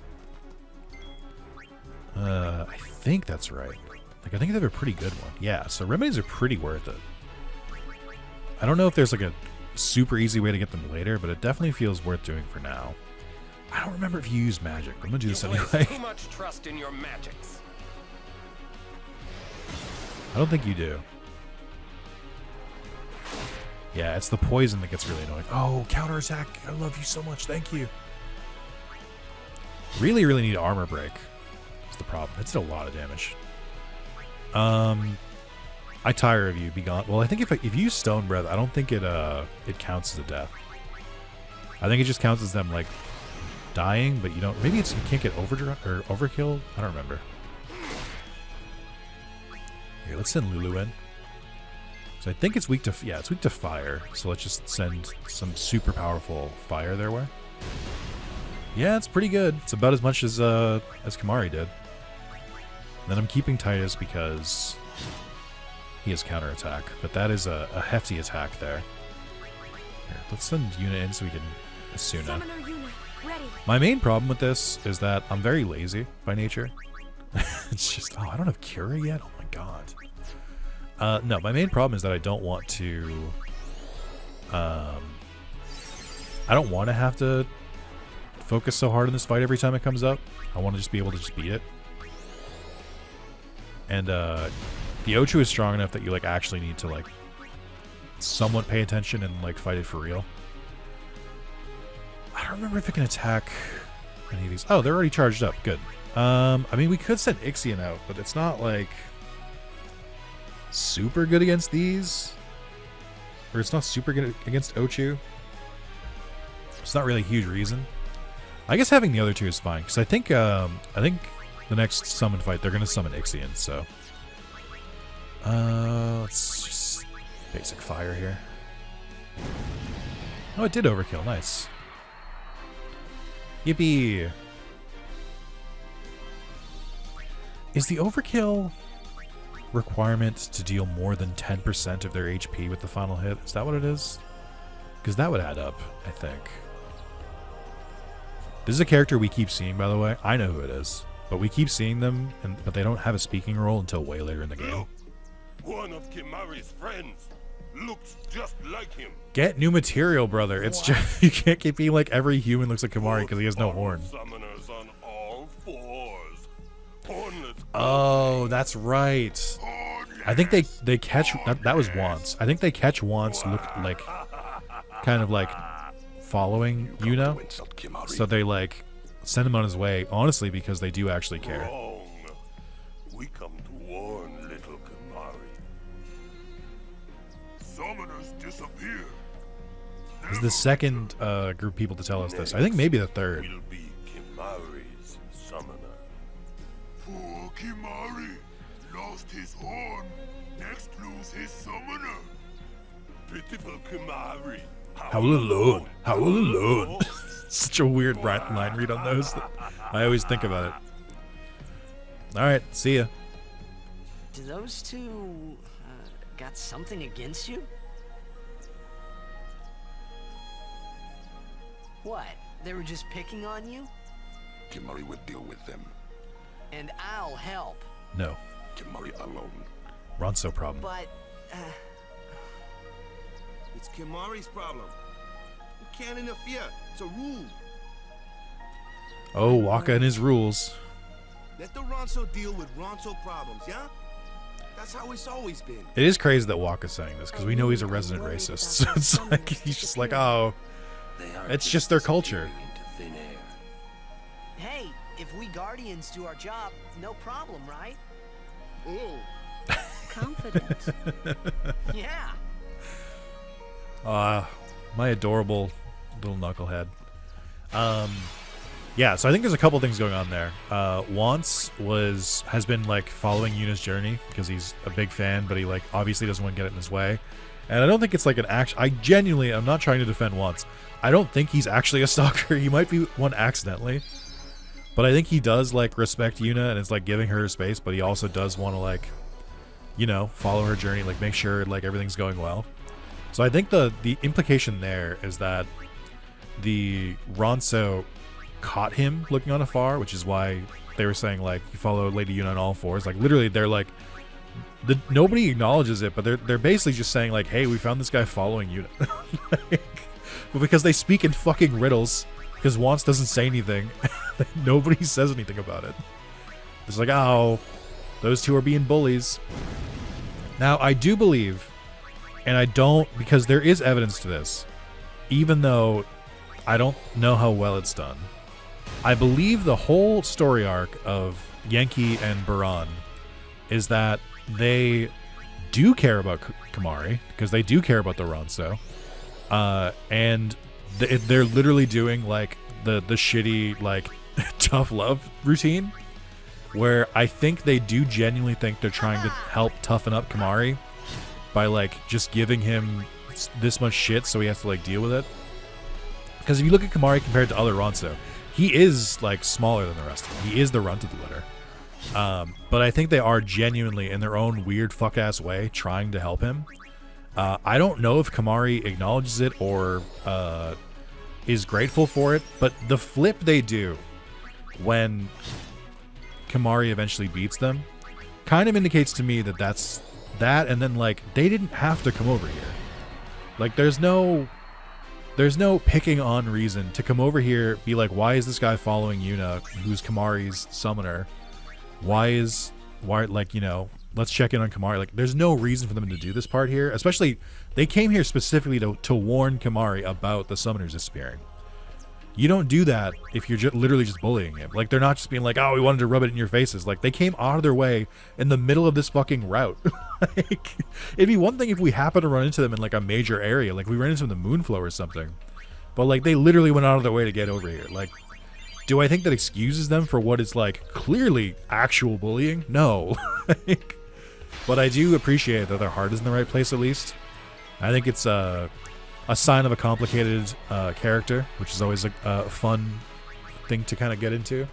I think that's right. Like, I think they have a pretty good one. Yeah, so remedies are pretty worth it. I don't know if there's like a super easy way to get them later, but it definitely feels worth doing for now. I don't remember if you use magic, but I'm gonna do this anyway. Too much trust in your magics. I don't think you do. Yeah, it's the poison that gets really annoying. Oh, counterattack. I love you so much. Thank you. Really, really need armor break. That's the problem. It's still a lot of damage. I tire of you, be gone. Well, I think if you use Stone Breath, I don't think it counts as a death. I think it just counts as them like dying, but you don't. Maybe you can't get overkill. I don't remember. Here, let's send Lulu in. So I think it's weak to it's weak to fire. So let's just send some super powerful fire their way. Yeah, it's pretty good. It's about as much as Kamari did. And then I'm keeping Titus because he has counterattack, but that is a hefty attack there. Here, let's send Yuna in so we can Asuna. Summoner Yuna, ready. My main problem with this is that I'm very lazy by nature. It's just, I don't have Cura yet? Oh my god. No, my main problem is that I don't want to... I don't want to have to focus so hard on this fight every time it comes up. I want to just be able to just beat it. And, the Ochu is strong enough that you like actually need to like somewhat pay attention and like fight it for real. I don't remember if it can attack any of these. Oh, they're already charged up. Good. I mean, we could send Ixion out, but it's not like super good against these, or it's not super good against Ochu. It's not really a huge reason. I guess having the other two is fine because I think the next summon fight they're gonna summon Ixion, so. Let's just basic fire here. Oh, it did overkill. Nice. Yippee. Is the overkill requirement to deal more than 10% of their HP with the final hit? Is that what it is? Because that would add up, I think. This is a character we keep seeing, by the way. I know who it is, but we keep seeing them, but they don't have a speaking role until way later in the game. One of Kimari's friends looks just like him. Get new material, brother. It's just you can't keep being like every human looks like Kimari because he has no horn. Summoners on all fours. Hornless. Oh, that's right. I think they catch that was once. I think they catch once look like kind of like following Yuna, so they like send him on his way. Honestly, because they do actually care. Wrong. We come to warn little Kimari. Summoners disappear. This is the second group of people to tell us this. I think maybe the third. Will be Kimari's summoner. Poor Kimari lost his horn. Next lose his summoner. Pitiful Kimari. Howl alone. Howl alone. Such a weird line read on those. I always think about it. All right, see ya. Do those two got something against you? What? They were just picking on you? Kimari will deal with them. And I'll help. No. Kimari alone. Ronso problem. But, It's Kimari's problem. You can't interfere. It's a rule. Oh, Waka and his rules. Let the Ronso deal with Ronso problems, yeah? That's how it's always been. It is crazy that Waka's saying this because we know he's a resident racist. So it's like he's just like, oh, it's just their culture. hey, if we Guardians do our job, no problem, right? Oh. Confident. Yeah. My adorable little knucklehead. Yeah, so I think there's a couple things going on there. Wance has been like following Yuna's journey because he's a big fan, but he like obviously doesn't want to get it in his way. And I don't think it's like an action. I'm not trying to defend Wance. I don't think he's actually a stalker. He might be one accidentally, but I think he does like respect Yuna and is like giving her space. But he also does want to like, follow her journey, like make sure like everything's going well. So I think the implication there is that the Ronso caught him looking on afar, which is why they were saying like you follow Lady Yuna on all fours. Like literally, they're like nobody acknowledges it, but they're basically just saying like, hey, we found this guy following Yuna. But because they speak in fucking riddles, because Wance doesn't say anything, nobody says anything about it. It's like, oh, those two are being bullies. Now I do believe. And I don't, because there is evidence to this, even though I don't know how well it's done. I believe the whole story arc of Yankee and Baran is that they do care about Kimari, because they do care about the Ronso. And they're literally doing like the shitty, like, tough love routine, where I think they do genuinely think they're trying to help toughen up Kimari by like just giving him this much shit so he has to like deal with it. Because if you look at Kimari compared to other Ronso, he is like smaller than the rest of them. He is the runt of the litter. But I think they are genuinely in their own weird fuck ass way trying to help him. I don't know if Kimari acknowledges it or is grateful for it, but the flip they do when Kimari eventually beats them kind of indicates to me that that's that, and then like they didn't have to come over here. Like there's no picking on reason to come over here, be like, why is this guy following Yuna, who's Kimari's summoner? Why like, let's check in on Kimari. Like there's no reason for them to do this part here, especially they came here specifically to warn Kimari about the summoners disappearing. You don't do that if you're literally just bullying him. Like, they're not just being like, oh, we wanted to rub it in your faces. Like, they came out of their way in the middle of this fucking route. Like, it'd be one thing if we happen to run into them in, like, a major area. Like, we ran into them in the Moonflow or something. But, like, they literally went out of their way to get over here. Like, do I think that excuses them for what is, like, clearly actual bullying? No. Like, but I do appreciate that their heart is in the right place, at least. I think it's a sign of a complicated character, which is always a fun thing to kind of get into.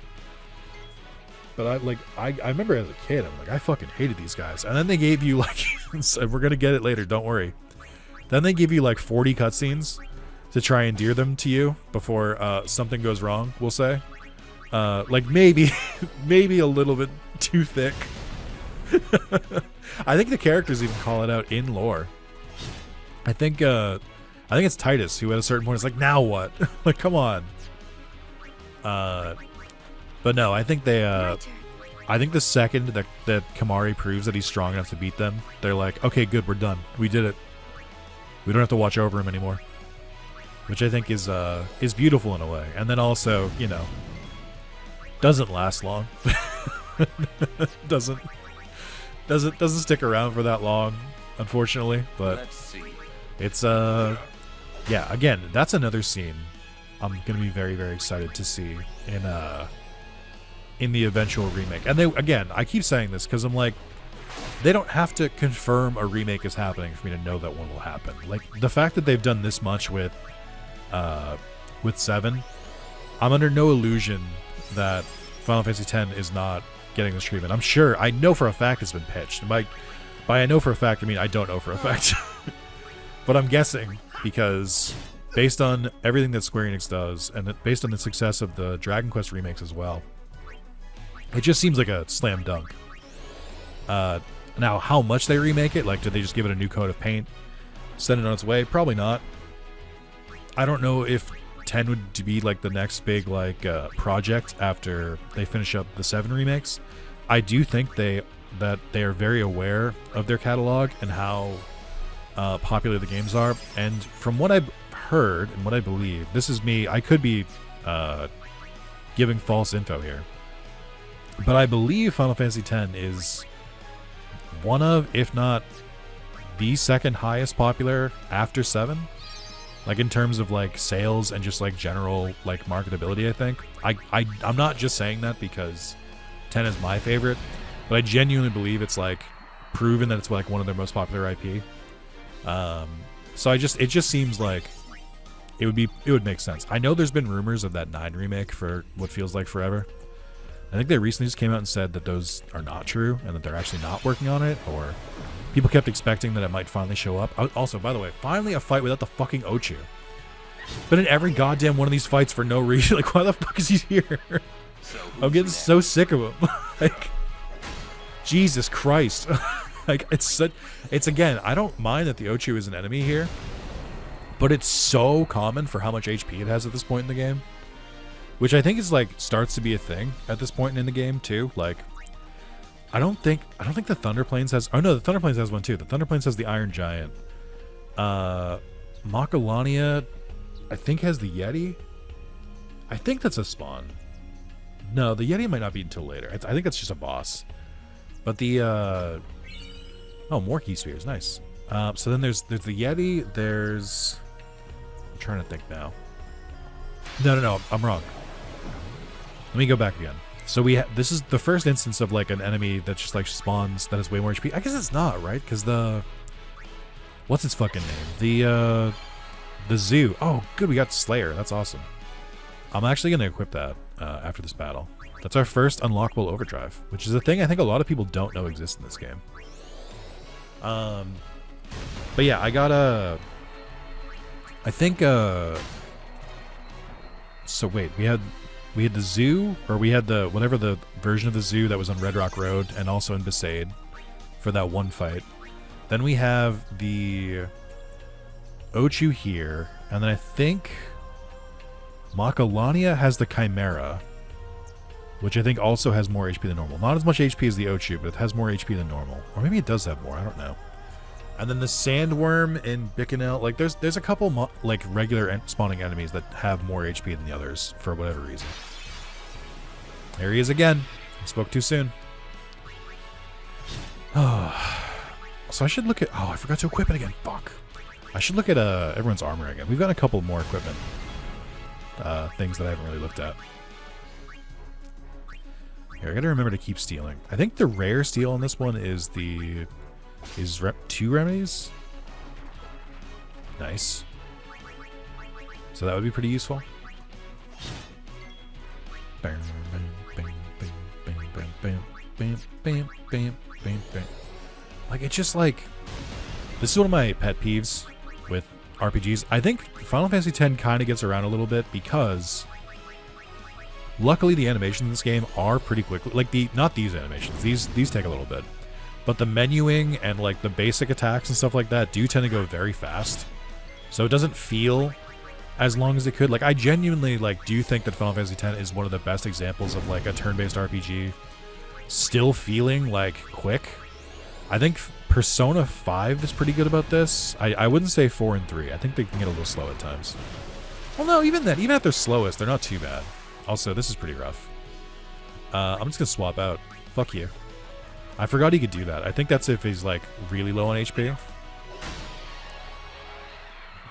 But I remember as a kid, I'm like, I fucking hated these guys. And then they gave you like, we're gonna get it later, don't worry. Then they give you like 40 cutscenes to try and endear them to you before something goes wrong, we'll say. Like maybe maybe a little bit too thick. I think the characters even call it out in lore. I think it's Titus who at a certain point is like, now what? Like, come on. But no, I think they I think the second that Kamari proves that he's strong enough to beat them, they're like, okay, good, we're done. We did it. We don't have to watch over him anymore. Which I think is beautiful in a way. And then also, you know, doesn't last long. doesn't stick around for that long, unfortunately. But Let's see. it's yeah, again, that's another scene I'm gonna be very, very excited to see in the eventual remake. And they, again, I keep saying this because I'm like, they don't have to confirm a remake is happening for me to know that one will happen. Like, the fact that they've done this much with 7, I'm under no illusion that Final Fantasy X is not getting this treatment. I'm sure, I know for a fact it's been pitched. And by I know for a fact, I mean I don't know for a fact. But I'm guessing, because based on everything that Square Enix does, and based on the success of the Dragon Quest remakes as well, it just seems like a slam dunk. Now, how much they remake it, like, did they just give it a new coat of paint, send it on its way? Probably not. I don't know if 10 would be like the next big like project after they finish up the 7 remakes. I do think that they are very aware of their catalog and how popular the games are. And from what I've heard and what I believe, this is me, I could be giving false info here, but I believe Final Fantasy X is one of, if not the second highest popular after 7. Like, in terms of like sales and just like general like marketability, I think. I'm not just saying that because 10 is my favorite, but I genuinely believe it's like proven that it's like one of their most popular IP. So it just seems like it would make sense. I know there's been rumors of that 9 remake for what feels like forever. I think they recently just came out and said that those are not true and that they're actually not working on it, or people kept expecting that it might finally show up. Also, by the way, finally a fight without the fucking Ochu. But in every goddamn one of these fights for no reason. Like, why the fuck is he here? I'm getting so sick of him. Like, Jesus Christ. Like, it's again, I don't mind that the Ochu is an enemy here, but it's so common for how much HP it has at this point in the game. Which I think is like starts to be a thing at this point in the game too. Like, I don't think the Thunder Plains has. Oh no, the Thunder Plains has one too. The Thunder Plains has the Iron Giant. Macalania, I think, has the Yeti. I think that's a spawn. No, the Yeti might not be until later. I think that's just a boss. But the oh, more key spheres, nice. So then there's the Yeti. I'm trying to think now. No, I'm wrong. Let me go back again. So this is the first instance of like an enemy that just like spawns that has way more HP. I guess it's not, right? Because what's its fucking name? The zoo. Oh, good, we got Slayer. That's awesome. I'm actually gonna equip that after this battle. That's our first unlockable overdrive, which is a thing I think a lot of people don't know exists in this game. But yeah, I got I think so wait, we had the zoo, or we had the whatever the version of the zoo that was on Red Rock Road and also in Besaid for that one fight. Then we have the Ochu here, and then I think Macalania has the Chimera, which I think also has more HP than normal. Not as much HP as the Ochu, but it has more HP than normal. Or maybe it does have more, I don't know. And then the Sandworm in Bicanel, like there's a couple like regular spawning enemies that have more HP than the others for whatever reason. There he is again. I spoke too soon. Oh, so I should look at. Oh, I forgot to equip it again. Fuck. I should look at everyone's armor again. We've got a couple more equipment things that I haven't really looked at. Here, I gotta remember to keep stealing. I think the rare steal on this one is 2 remedies. Nice. So that would be pretty useful. Bam, bam, bam, bam, bam, bam, bam, bam, bam, bam, bam. Like, it's just like, this is one of my pet peeves with RPGs. I think Final Fantasy X kind of gets around a little bit because luckily the animations in this game are pretty quick. Like not these animations. These take a little bit. But the menuing and like the basic attacks and stuff like that do tend to go very fast. So it doesn't feel as long as it could. Like I genuinely like do think that Final Fantasy X is one of the best examples of like a turn-based RPG still feeling like quick. I think Persona 5 is pretty good about this. I wouldn't say 4 and 3. I think they can get a little slow at times. Well, no, even then, even at their slowest, they're not too bad. Also, this is pretty rough. I'm just gonna swap out. Fuck you. I forgot he could do that. I think that's if he's like really low on HP.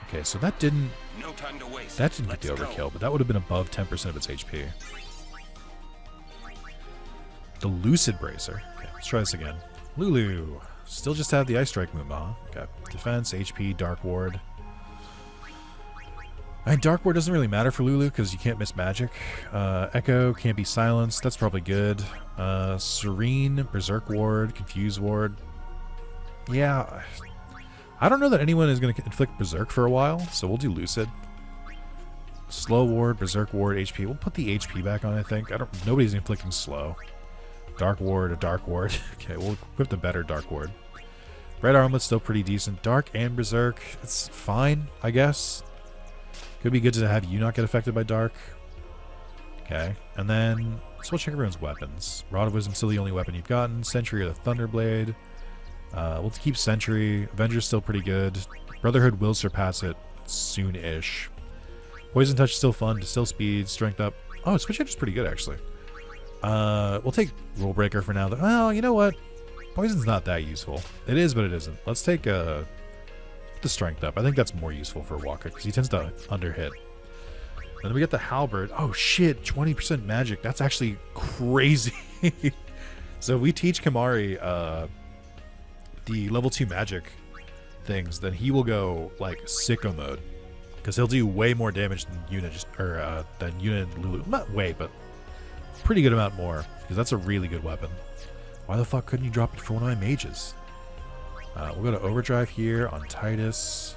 Okay, so that didn't get the overkill, but that would have been above 10% of its HP. The Lucid Bracer. Okay, let's try this again. Lulu. Still just have the Ice Strike move, huh? Okay. Defense, HP, Dark Ward. Dark Ward doesn't really matter for Lulu because you can't miss magic. Echo can't be silenced. That's probably good. Serene, Berserk Ward, Confuse Ward. Yeah. I don't know that anyone is going to inflict Berserk for a while, so we'll do Lucid. Slow Ward, Berserk Ward, HP. We'll put the HP back on, I think. Nobody's inflicting slow. Dark Ward, a Dark Ward. Okay, we'll equip the better Dark Ward. Red Armlet's still pretty decent. Dark and Berserk, it's fine, I guess. Could be good to have you not get affected by Dark. Okay, and then let's check everyone's weapons. Rod of Wisdom's still the only weapon you've gotten. Sentry or the Thunderblade. We'll keep Sentry. Avenger's still pretty good. Brotherhood will surpass it soon-ish. Poison Touch still fun. Distill Speed, Strength up. Oh, Switch Edge is pretty good, actually. We'll take Rule Breaker for now. Well, you know what? Poison's not that useful. It is, but it isn't. Let's take the Strength up. I think that's more useful for Waka because he tends to under-hit. Then we get the Halberd. Oh, shit. 20% magic. That's actually crazy. So if we teach Kamari the level 2 magic things, then he will go, like, sicko mode. Because he'll do way more damage than Yuna, than Yuna and Lulu. Not way, but pretty good amount more. Because that's a really good weapon. Why the fuck couldn't you drop it for one of my mages? We'll go to Overdrive here on Titus.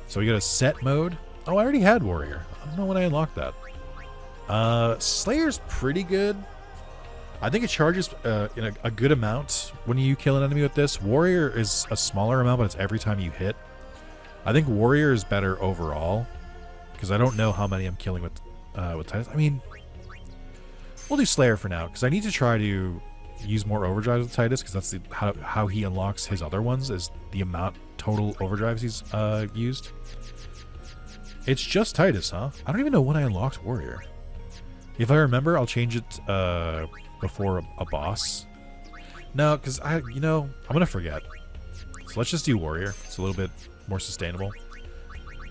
So we go to set mode. Oh, I already had Warrior. I don't know when I unlocked that. Slayer's pretty good. I think it charges in a good amount when you kill an enemy with this. Warrior is a smaller amount, but it's every time you hit. I think Warrior is better overall because I don't know how many I'm killing with Titus. I mean, we'll do Slayer for now because I need to try to use more overdrives with Titus because that's how he unlocks his other ones is the amount total overdrives he's used. It's just Titus, huh? I don't even know when I unlocked Warrior. If I remember, I'll change it before a boss. No, because I'm gonna forget. So let's just do Warrior. It's a little bit more sustainable.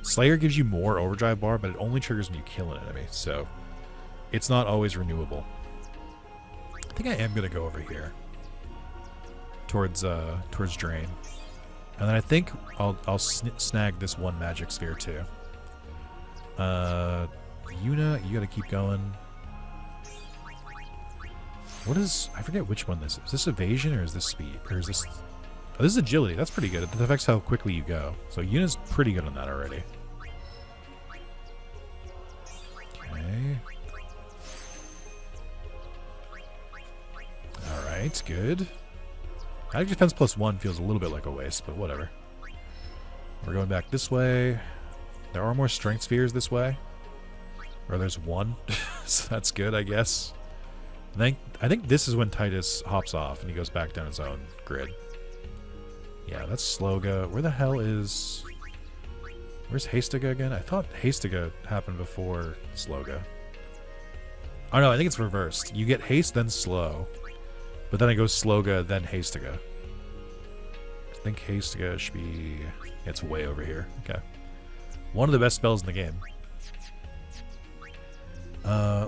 Slayer gives you more overdrive bar, but it only triggers when you kill an enemy, so it's not always renewable. I think I am gonna go over here towards Drain, and then I think I'll snag this one magic sphere too. Yuna, you gotta keep going. What is... I forget which one this is. Is this evasion or is this speed? Or is this... Oh, this is agility. That's pretty good. It affects how quickly you go. So Yuna's pretty good on that already. Okay. Alright, good. Magic defense +1 feels a little bit like a waste, but whatever. We're going back this way. There are more strength spheres this way. Or there's one. So that's good, I guess. I think this is when Titus hops off and he goes back down his own grid. Yeah, that's Sloga. Where the hell is... Where's Hastiga again? I thought Hastiga happened before Sloga. Oh no, I think it's reversed. You get haste, then slow. But then it goes Sloga, then Hastiga. I think Hastiga should be... It's way over here. Okay. One of the best spells in the game.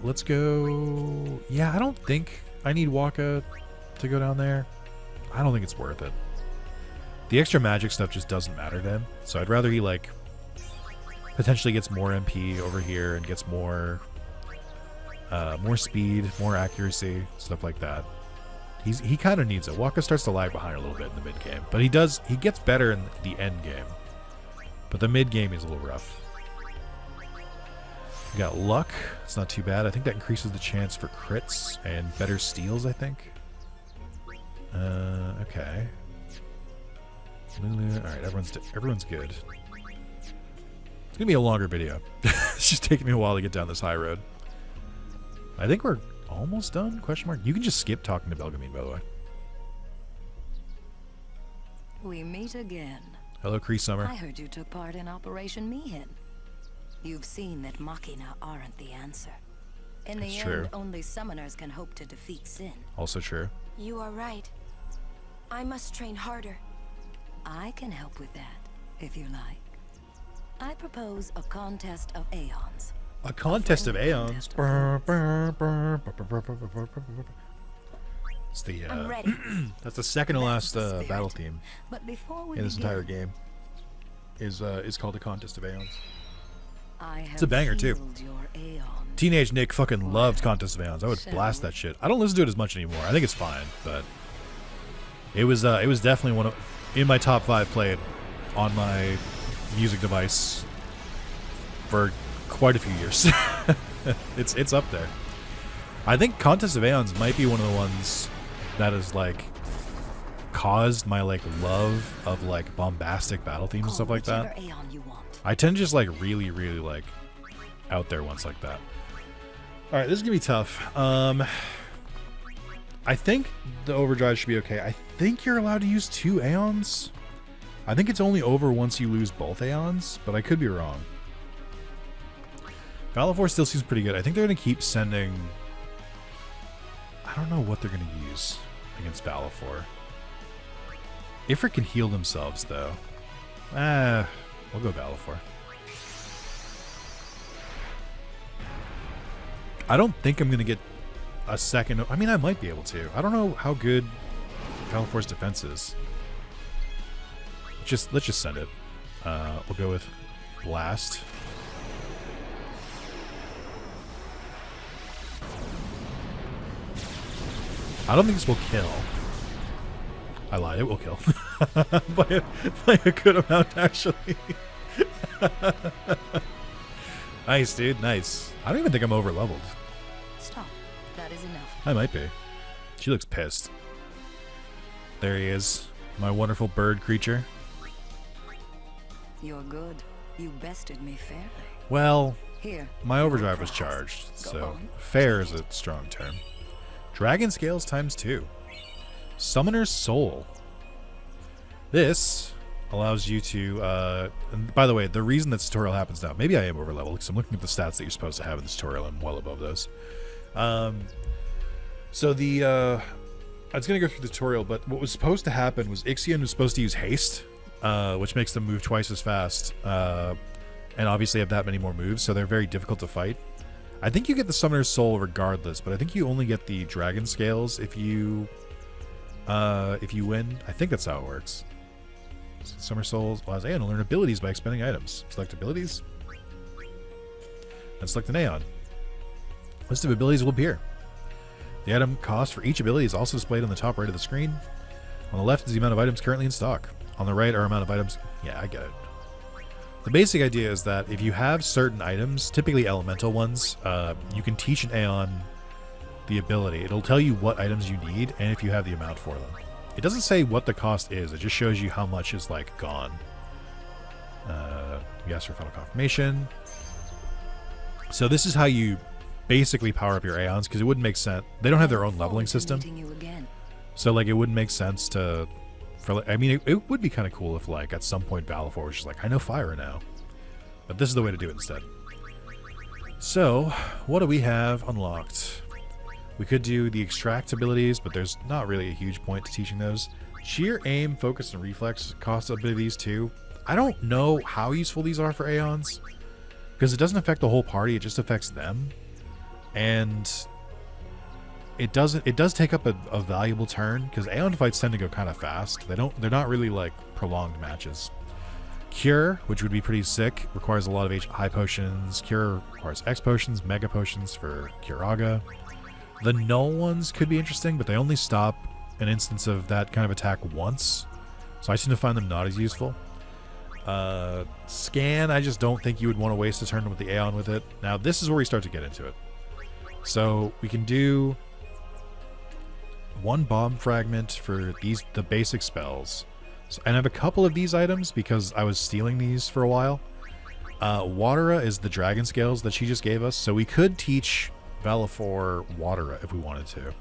Let's go... Yeah, I don't think I need Waka to go down there. I don't think it's worth it. The extra magic stuff just doesn't matter to him. So I'd rather he, like, potentially gets more MP over here and gets more speed, more accuracy, stuff like that. He kind of needs it. Waka starts to lag behind a little bit in the mid-game. But he gets better in the end game. But But the mid game is a little rough. We got luck. It's not too bad. I think that increases the chance for crits and better steals, I think. Okay. Alright, everyone's good. It's gonna be a longer video. It's just taking me a while to get down this high road. I think we're almost done? Question mark. You can just skip talking to Belgamine, by the way. We meet again. Hello, Kree Summer. I heard you took part in Operation Mihin. You've seen that Machina aren't the answer. In the end, only summoners can hope to defeat sin. Also true. You are right. I must train harder. I can help with that, if you like. I propose a contest of aeons. A contest of aeons. It's the I'm ready. that's the second to last battle theme But before we in this begin, entire game. Is called a contest of aeons. I have It's a banger too. healed your aeon. Teenage Nick fucking loved Contest of Aeons. I would blast that shit. I don't listen to it as much anymore. I think it's fine, but it was definitely one of in my top 5 played on my music device for quite a few years. It's up there. I think Contest of Aeons might be one of the ones that has like caused my like love of like bombastic battle themes and stuff like that. I tend to just like really like out there ones like that. All right, this is gonna be tough. I think the overdrive should be okay. I think you're allowed to use 2 Aeons. I think it's only over once you lose both Aeons, but I could be wrong. Valifor still seems pretty good. I think they're gonna keep sending. I don't know what they're gonna use against Valifor. Ifrit can heal themselves though. We'll go Valifor. I don't think I'm going to get a second. I mean, I might be able to. I don't know how good Valifor's defense is. Let's just send it. We'll go with Blast. I don't think this will kill. I lied. It will kill. by a good amount, actually. Nice, dude. Nice. I don't even think I'm over leveled. Stop. That is enough. I might be. She looks pissed. There he is. My wonderful bird creature. You're good. You bested me fairly. Well, Here, my overdrive was charged, so fair is a strong term. Dragon Scales ×2. Summoner's Soul. This allows you to, and by the way, the reason this tutorial happens now, maybe I am over leveled because I'm looking at the stats that you're supposed to have in this tutorial and I'm well above those. So the, I was going to go through the tutorial, but what was supposed to happen was Ixion was supposed to use haste, which makes them move twice as fast, and obviously have that many more moves, so they're very difficult to fight. I think you get the Summoner's Soul regardless, but I think you only get the Dragon Scales if you win. I think that's how it works. Summer Souls allows Aeon to learn abilities by expending items. Select abilities. And select an Aeon. List of abilities will appear. The item cost for each ability is also displayed on the top right of the screen. On the left is the amount of items currently in stock. On the right are amount of items. Yeah, I get it. The basic idea is that if you have certain items, typically elemental ones, you can teach an Aeon the ability. It'll tell you what items you need and if you have the amount for them. It doesn't say what the cost is. It just shows you how much is like gone. Yes, for final confirmation. So this is how you basically power up your Aeons, because it wouldn't make sense. They don't have their own leveling system. So like it wouldn't make sense to, I mean, it would be kind of cool if like at some point Valifor was just like, I know fire now. But this is the way to do it instead. So what do we have unlocked? We could do the extract abilities, but there's not really a huge point to teaching those. Cheer, aim, focus, and reflex cost abilities too. I don't know how useful these are for Aeons, because it doesn't affect the whole party, it just affects them. And it does take up a valuable turn, because Aeon fights tend to go kind of fast. They're not really like prolonged matches. Cure, which would be pretty sick, requires a lot of high potions. Cure requires X potions, mega potions for Curaga. The null ones could be interesting, but they only stop an instance of that kind of attack once, so I seem to find them not as useful. Scan, I just don't think you would want to waste a turn with the Aeon with it. Now, this is where we start to get into it. So, we can do 1 bomb fragment for the basic spells. So, and I have a couple of these items because I was stealing these for a while. Watera is the dragon scales that she just gave us, so we could teach Valifor Watera if we wanted to.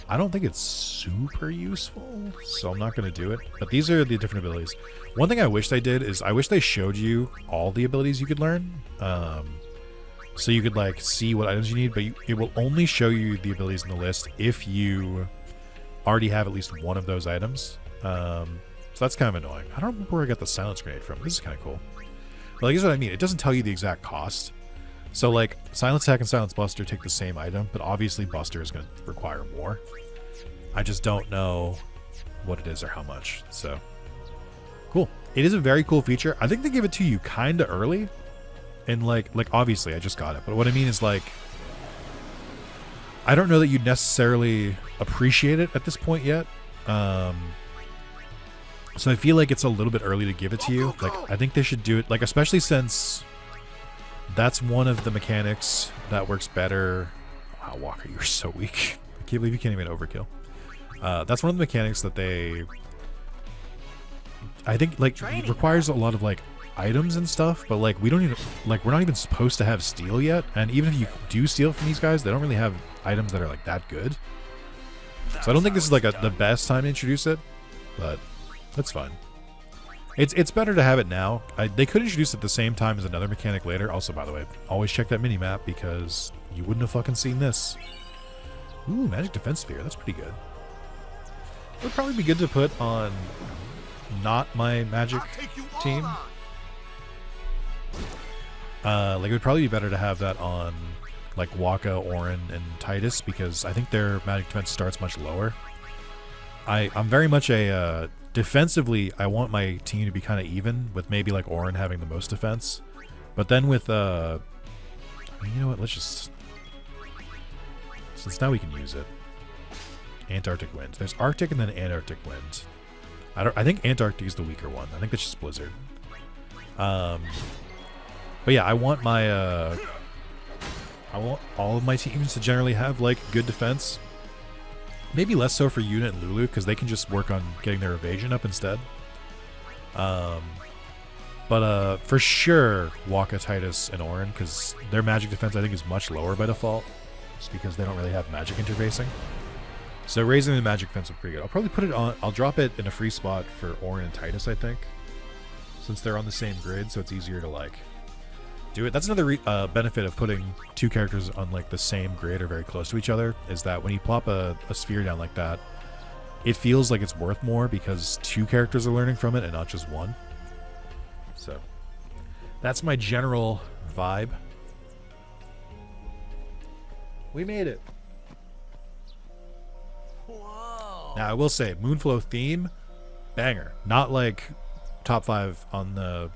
I don't think it's super useful, so I'm not going to do it. But these are the different abilities. One thing I wish they did is I wish they showed you all the abilities you could learn. So you could like see what items you need, but it will only show you the abilities in the list if you already have at least one of those items. So that's kind of annoying. I don't remember where I got the silence grenade from. This is kind of cool. But like, here's what I mean. It doesn't tell you the exact cost. So like Silence Attack and Silence Buster take the same item, but obviously Buster is going to require more. I just don't know what it is or how much. So cool. It is a very cool feature. I think they give it to you kind of early. And like obviously I just got it, but what I mean is like I don't know that you'd necessarily appreciate it at this point yet. So I feel like it's a little bit early to give it to you. Like I think they should do it, like especially since that's one of the mechanics that works better. Wow, Walker, you're so weak. I can't believe you can't even overkill. That's one of the mechanics that I think like requires a lot of like items and stuff, but like we don't even like we're not even supposed to have steal yet, and even if you do steal from these guys, they don't really have items that are like that good. So I don't think this is like the best time to introduce it, but that's fine. It's better to have it now. They could introduce it at the same time as another mechanic later. Also, by the way, always check that mini-map because you wouldn't have fucking seen this. Ooh, Magic Defense Sphere. That's pretty good. It would probably be good to put on not my magic team. Like it would probably be better to have that on like Waka, Auron, and Titus because I think their magic defense starts much lower. I'm very much a defensively. I want my team to be kind of even with maybe like Auron having the most defense, but then with you know what? Let's just since now we can use it. Antarctic Wind. There's Arctic and then Antarctic Wind. I think Antarctic is the weaker one. I think that's just Blizzard. But yeah, I want my I want all of my teams to generally have like good defense. Maybe less so for Unit and Lulu because they can just work on getting their evasion up instead. But for sure, Waka, Titus, and Auron because their magic defense I think is much lower by default, just because they don't really have magic interfacing. So raising the magic defense would be pretty good. I'll probably put it on. I'll drop it in a free spot for Auron and Titus, I think, since they're on the same grid, so it's easier to like do it. That's another benefit of putting two characters on like the same grid or very close to each other, is that when you plop a sphere down like that, it feels like it's worth more because two characters are learning from it and not just one. So that's my general vibe. We made it. Whoa. Now I will say, Moonflow theme, banger. Not like top 5 on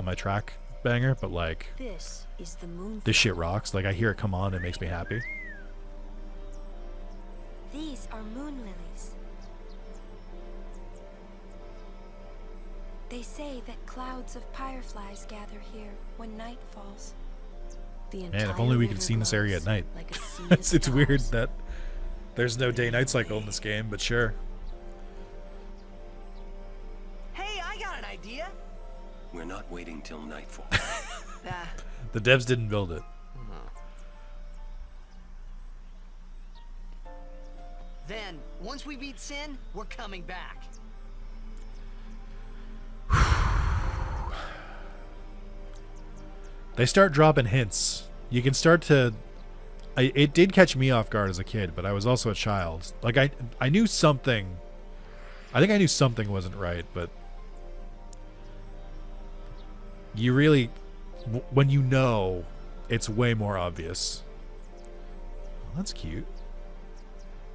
my track banger, but like this is the moon. This shit rocks. Like I hear it come on, it makes me happy. These are moon lilies. They say that clouds of fireflies gather here when night falls. Man, if only we could see this area at night. Like it's weird that there's no day-night cycle in this game, but sure. Hey, I got an idea. We're not waiting till nightfall. The devs didn't build it. Then, once we beat Sin, we're coming back. They start dropping hints. You can start to... it did catch me off guard as a kid, but I was also a child. Like, I knew something... I think I knew something wasn't right, but... You really... When you know, it's way more obvious. Well, that's cute.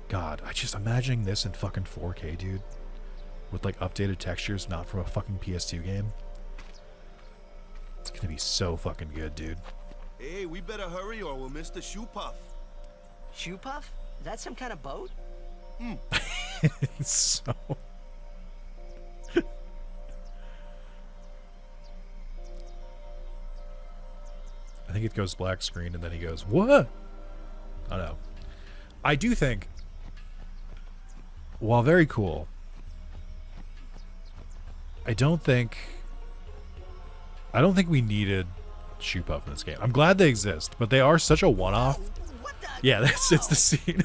God, I just imagining this in fucking 4K, dude. With, like, updated textures, not from a fucking PS2 game. It's gonna be so fucking good, dude. Hey, we better hurry or we'll miss the shoe puff. Shoe puff? Is that some kind of boat? So... I think it goes black screen and then he goes, what? I don't know. I do think, while very cool, I don't think we needed Shoe Puff in this game. I'm glad they exist, but they are such a one-off. Yeah, it's the scene.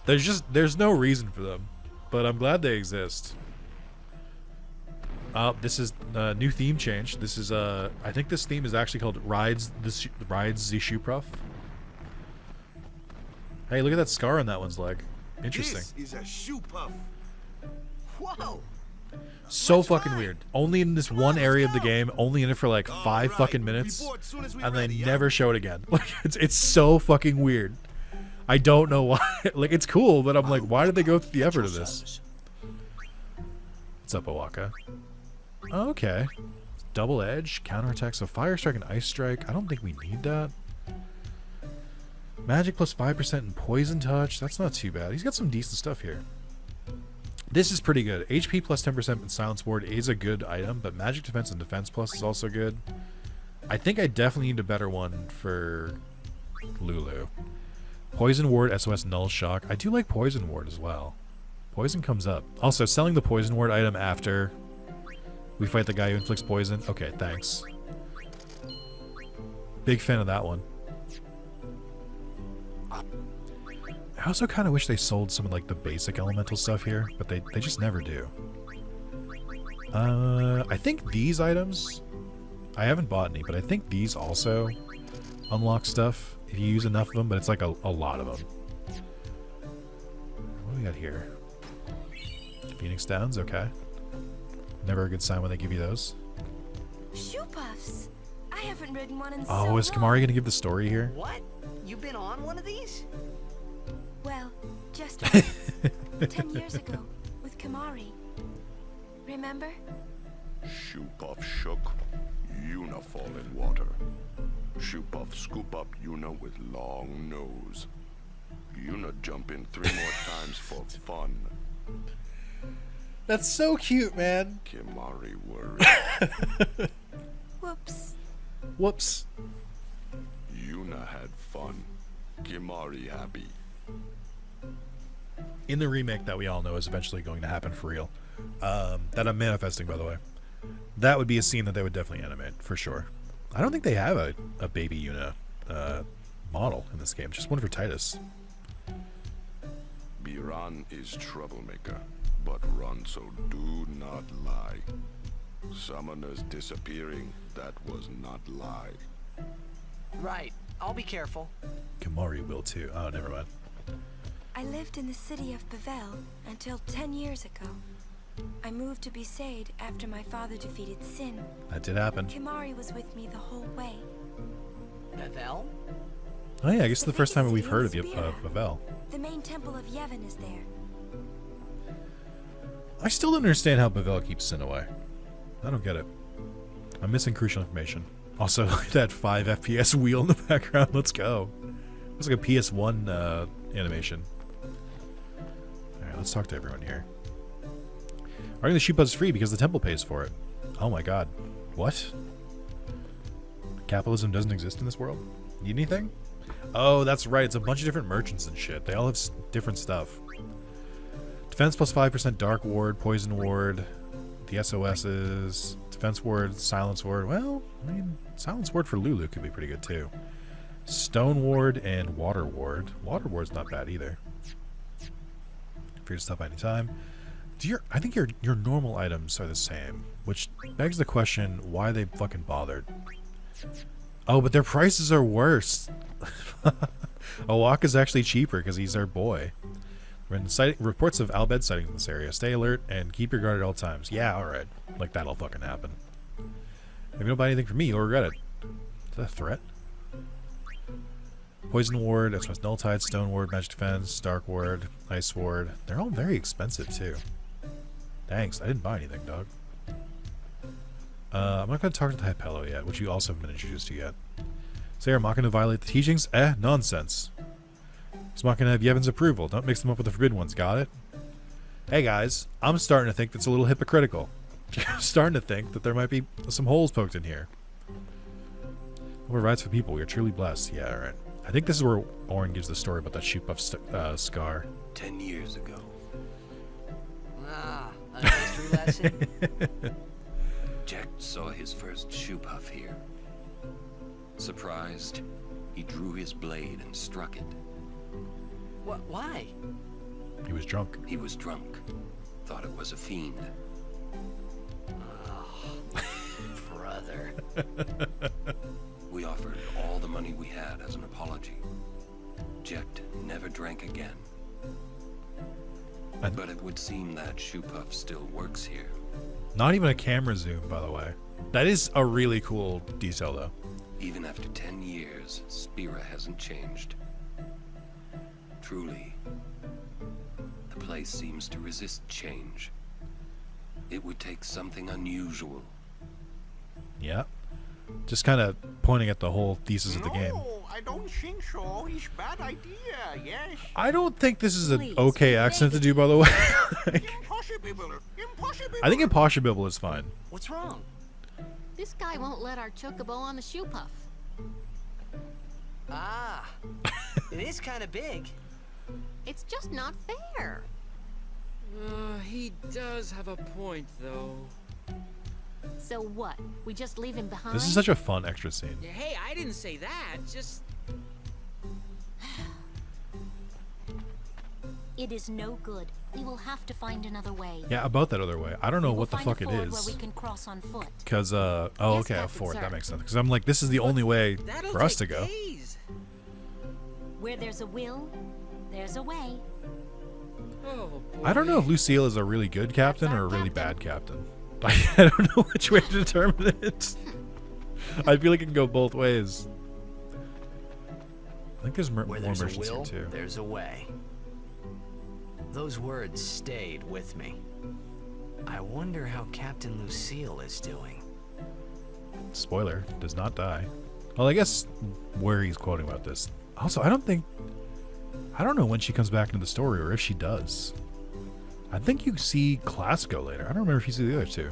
There's no reason for them, but I'm glad they exist. This is a new theme change. This is I think this theme is actually called Rides the Shoe Puff. Hey, look at that scar on that one's leg. Interesting. This is a Shoe Puff. Whoa! So fucking weird. Only in this one area of the game, only in it for like 5 fucking minutes, and they never show it again. Like it's so fucking weird. I don't know why. Like it's cool, but I'm like, why did they go through the effort of this? What's up, Owaka? Oh, okay. Double edge, counterattacks of Fire Strike and Ice Strike. I don't think we need that. Magic plus 5% and Poison Touch. That's not too bad. He's got some decent stuff here. This is pretty good. HP plus 10% and Silence Ward is a good item, but Magic Defense and Defense Plus is also good. I think I definitely need a better one for Lulu. Poison Ward, SOS Null Shock. I do like Poison Ward as well. Poison comes up. Also, selling the Poison Ward item after we fight the guy who inflicts poison. Okay, thanks. Big fan of that one. I also kind of wish they sold some of like the basic elemental stuff here, but they just never do. I think these items, I haven't bought any, but I think these also unlock stuff if you use enough of them, but it's like a lot of them. What do we got here? Phoenix Downs, okay. Never a good sign when they give you those. Shoe Puffs. I haven't ridden one in so Oh, is Kamari gonna give the story here? What? You've been on one of these? Well, just once. 10 years ago, with Kamari. Remember? Shoe Puff shook, Yuna fall in water. Shoe Puff scoop up Yuna with long nose. Yuna jump in 3 more times for fun. That's so cute, man. Kimari worried. Whoops. Whoops. Yuna had fun. Kimari happy. In the remake that we all know is eventually going to happen for real, that I'm manifesting, by the way, that would be a scene that they would definitely animate, for sure. I don't think they have a baby Yuna model in this game, just one for Titus. Biran is troublemaker, but Ronso do not lie. Summoners disappearing, that was not lie. Right. I'll be careful. Kamari will too. Oh, never mind. I lived in the city of Bavel until 10 years ago. I moved to Besaid after my father defeated Sin. That did happen. Kimari was with me the whole way. Bavel? Oh yeah, I guess the first time we've heard of Bavel. The main temple of Yevon is there. I still don't understand how Bavel keeps Sin away. I don't get it. I'm missing crucial information. Also, that 5 FPS wheel in the background. Let's go. It's like a PS1 animation. Alright, let's talk to everyone here. Arguing the Shoe Puff is free because the temple pays for it. Oh my god. What? Capitalism doesn't exist in this world? Need anything? Oh, that's right. It's a bunch of different merchants and shit. They all have different stuff. Defense plus 5% Dark Ward, Poison Ward, the SOS's, Defense Ward, Silence Ward. Well, I mean, Silence Ward for Lulu could be pretty good too. Stone Ward and Water Ward. Water Ward's not bad either. Free to stop anytime. I think your normal items are the same, which begs the question why they fucking bothered. Oh, but their prices are worse. Owaka's actually cheaper because he's our boy. Reports of Albed sightings in this area. Stay alert and keep your guard at all times. Yeah, alright. Like, that'll fucking happen. If you don't buy anything from me, you'll regret it. Is that a threat? Poison Ward, SOS Null Tide, Stone Ward, Magic Defense, Dark Ward, Ice Ward. They're all very expensive, too. Thanks, I didn't buy anything, dog. I'm not going to talk to the Hypello yet, which you also haven't been introduced to yet. So I'm not going to violate the teachings? Nonsense. It's not going to have Yevon's approval. Don't mix them up with the forbidden ones, got it? Hey guys, I'm starting to think that's a little hypocritical. Starting to think that there might be some holes poked in here. provides for people. We are truly blessed. Yeah, all right. I think this is where Auron gives the story about that shoot buff scar. 10 years ago. Ah, a history lesson. Jack saw his first shoe puff here. Surprised, he drew his blade and struck it. Why? He was drunk. He was drunk. Thought it was a fiend. Oh, brother. We offered all the money we had as an apology. Jet never drank again. But it would seem that shoe puff still works here. Not even a camera zoom, by the way. That is a really cool detail, though. Even after 10 years, Spira hasn't changed. Truly, the place seems to resist change. It would take something unusual. Yeah. Just kind of pointing at the whole thesis of the game. I don't think so. It's a bad idea, yes. I don't think this is an okay accent to do, by the way. Impossible. Impossible. I think Impossible is fine. What's wrong? This guy won't let our chocobo on the shoe puff. Ah, it is kind of big. It's just not fair. He does have a point, though. So what? We just leave him behind? This is such a fun extra scene. Hey, I didn't say that. Just... It is no good. We will have to find another way. Yeah, about that other way. I don't know what the fuck it Where is. we can cross on foot. Because, oh, okay, a fort. That makes sense. Because I'm like, this is the only way for us to go. Where there's a will, there's a way. Oh, I don't know if Lucille is a really good captain or a really bad captain. I don't know which way to determine it. I feel like it can go both ways. I think there's more merchants here too. There's a way. Those words stayed with me. I wonder how Captain Lucille is doing. Spoiler, does not die. Well, I guess where he's quoting about this. Also, I don't know when she comes back into the story or if she does. I think you see Classico later. I don't remember if you see the other two.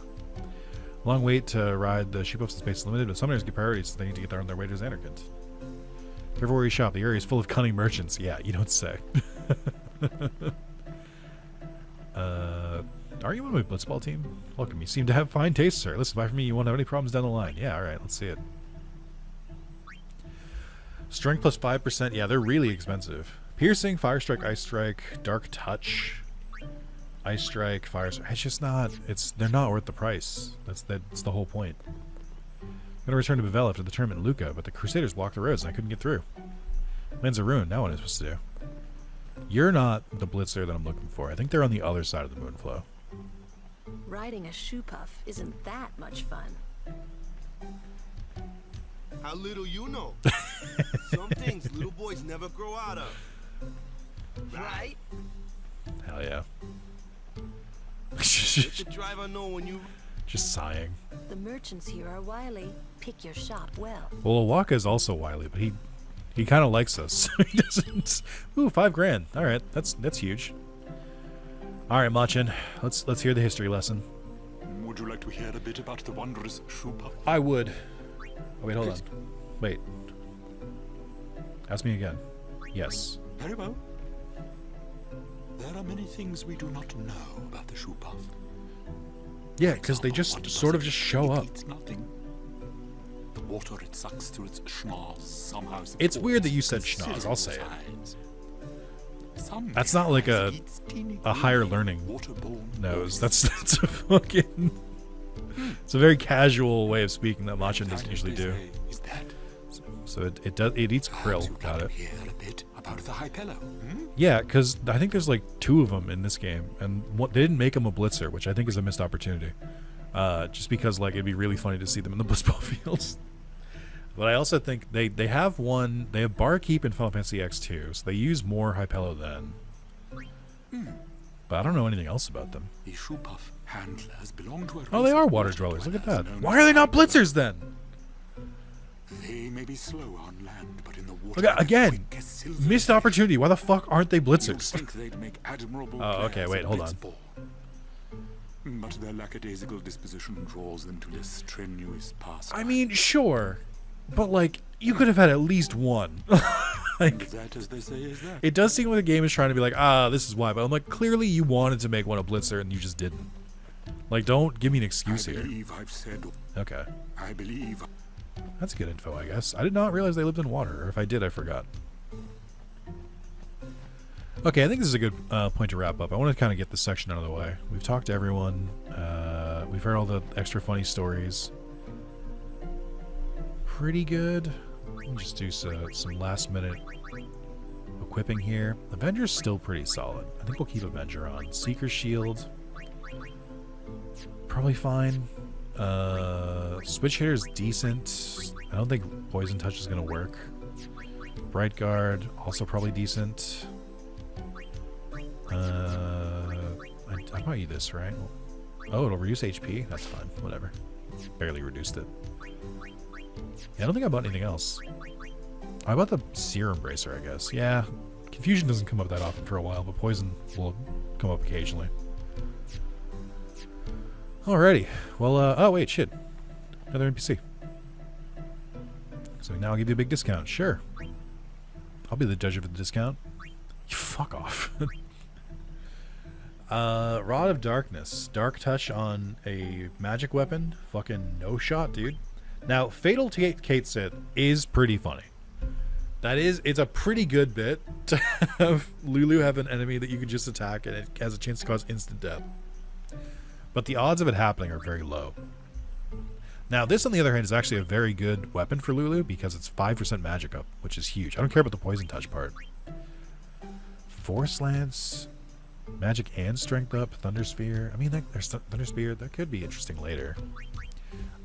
Long wait to ride the shoe puffs in space limited, but summoners get priorities, so they need to get on their way to Xanderkant. Careful where you shop. The area is full of cunning merchants. Yeah, you don't say. Are you on my blitzball team? Welcome. You seem to have fine taste, sir. Listen, buy from me. You won't have any problems down the line. Yeah, all right. Let's see it. Strength plus 5%. Yeah, they're really expensive. Piercing, Fire Strike, Ice Strike, Dark Touch, Ice Strike, Fire Strike. It's just not. They're not worth the price. That's the whole point. I'm gonna return to Bevel after the tournament in Luca, but the Crusaders blocked the roads and I couldn't get through. Lands are ruined. Now what am I supposed to do? You're not the blitzer that I'm looking for. I think they're on the other side of the Moonflow. Riding a shoe puff isn't that much fun. How little you know. Some things little boys never grow out of. Right? Hell yeah. Let the driver know when you... Just sighing. The merchants here are wily. Pick your shop well. Well, Owaka is also wily, but he kind of likes us. He doesn't. Ooh, $5,000. All right, that's huge. All right, Machin, let's hear the history lesson. Would you like to hear a bit about the wondrous shoe puff? I would. Oh, wait, hold on. Wait. Ask me again. Yes. Very well. There are many things we do not know about the shoe puff. Yeah, because they just sort of just show up. It's nothing. The water it sucks through its schnoz somehow. It's weird that you said schnoz. I'll say it. That's not like a higher learning nose. That's a fucking. It's a very casual way of speaking that Machin doesn't usually do. So it eats krill. Got it. About the Hypello. Yeah, because I think there's like 2 of them in this game, and they didn't make him a blitzer, which I think is a missed opportunity. Just because like it'd be really funny to see them in the blitzball fields. But I also think they have one. They have Barkeep in Final Fantasy X2, so they use more Hypello then. But I don't know anything else about them. The shoe puff handlers belong to a Oh, they are water dwellers. Look at that. Why are they not blitzers then? They may be slow on land, but in the water. Look at, again, missed opportunity. Why the fuck aren't they blitzers? Think they'd make admirable Oh, okay. Wait, hold on. But their lackadaisical disposition draws them to this strenuous pastime. I mean, sure, but like, you could have had at least one. Like, that, as they say, is that. it does seem like the game is trying to be like, this is why. But I'm like, clearly you wanted to make one a Blitzer and you just didn't. Like, don't give me an excuse here. I've said. Okay. I believe. That's good info, I guess. I did not realize they lived in water. Or if I did, I forgot. Okay, I think this is a good point to wrap up. I want to kind of get this section out of the way. We've talked to everyone. We've heard all the extra funny stories. Pretty good. Let me just do some last minute equipping here. Avenger's still pretty solid. I think we'll keep Avenger on. Seeker Shield. Probably fine. Switch Hitter's decent. I don't think Poison Touch is going to work. Bright Guard, also probably decent. I might use this, right? Oh, it'll reduce HP? That's fine. Whatever. Barely reduced it. Yeah, I don't think I bought anything else. I bought the Serum Bracer, I guess. Yeah. Confusion doesn't come up that often for a while, but Poison will come up occasionally. Alrighty. Well, oh wait, shit. Another NPC. So now I'll give you a big discount. Sure. I'll be the judge of the discount. You fuck off. Rod of Darkness. Dark Touch on a magic weapon. Fucking no shot, dude. Now, Fatal Kate Sith is pretty funny. It's a pretty good bit to have Lulu have an enemy that you can just attack and it has a chance to cause instant death. But the odds of it happening are very low. Now, this, on the other hand, is actually a very good weapon for Lulu because it's 5% magic up, which is huge. I don't care about the Poison Touch part. Force Lance, magic and strength up, Thunder Sphere. I mean, there's Thunder Spear. That could be interesting later.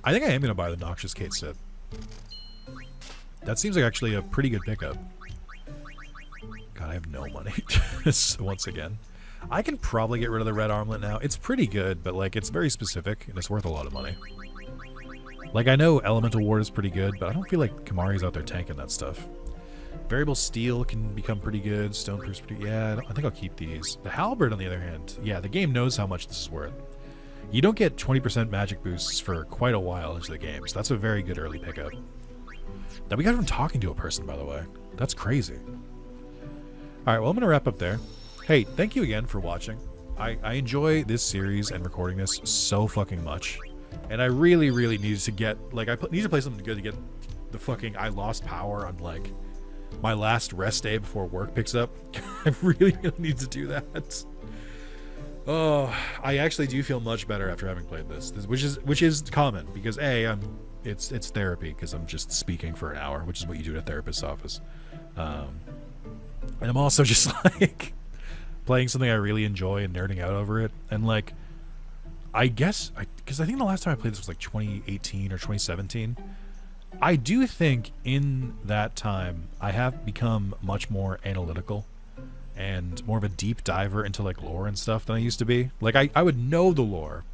I think I am going to buy the Noxious Kate Sith. That seems like actually a pretty good pickup. God, I have no money. Once again. I can probably get rid of the red armlet now. It's pretty good, but like it's very specific and it's worth a lot of money. Like, I know Elemental Ward is pretty good, but I don't feel like Kamari's out there tanking that stuff. Variable Steel can become pretty good. Stoneproof's pretty... Yeah, I think I'll keep these. The Halberd, on the other hand, yeah, the game knows how much this is worth. You don't get 20% magic boosts for quite a while into the game, so that's a very good early pickup. That we got from talking to a person, by the way. That's crazy. Alright, well, I'm going to wrap up there. Hey, thank you again for watching. I enjoy this series and recording this so fucking much. And I really, really needed to get... Like, need to play something good to get the fucking I lost power on, like, my last rest day before work picks up. I really, really need to do that. Oh, I actually do feel much better after having played this, which is common because it's therapy because I'm just speaking for an hour, which is what you do at a therapist's office. And I'm also just like playing something I really enjoy and nerding out over it. And like, I guess because I think the last time I played this was like 2018 or 2017. I do think in that time I have become much more analytical and more of a deep diver into like lore and stuff than I used to be. Like I would know the lore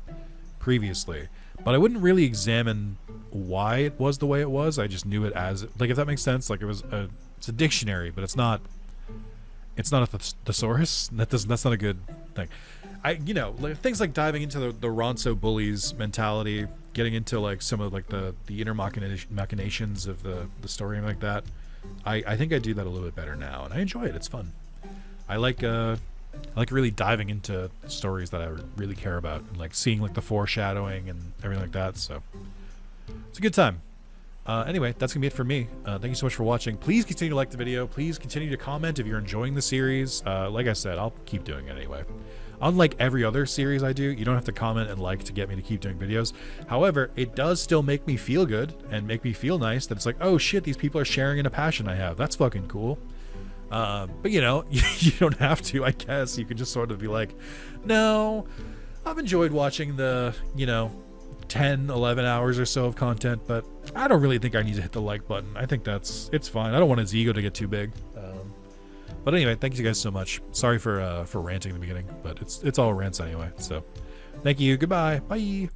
previously, but I wouldn't really examine why it was the way it was. I just knew it as, like, if that makes sense. Like it's a dictionary, but it's not a thesaurus. That's not a good thing. Like things like diving into the Ronso bullies mentality, getting into like some of like the inner machinations of the story and like that. I think I do that a little bit better now, and I enjoy it. It's fun. I like really diving into stories that I really care about, and like seeing like the foreshadowing and everything like that. So it's a good time. Anyway, that's gonna be it for me. Thank you so much for watching. Please continue to like the video. Please continue to comment if you're enjoying the series. Like I said, I'll keep doing it anyway. Unlike every other series I do, you don't have to comment and like to get me to keep doing videos. However, it does still make me feel good and make me feel nice that it's like, oh shit, these people are sharing in a passion I have. That's fucking cool. But you know, you don't have to, I guess. You can just sort of be like, no, I've enjoyed watching the, 10, 11 hours or so of content, but I don't really think I need to hit the like button. I think it's fine. I don't want his ego to get too big. But anyway, thank you guys so much. Sorry for ranting in the beginning, but it's all rants anyway. So thank you. Goodbye. Bye.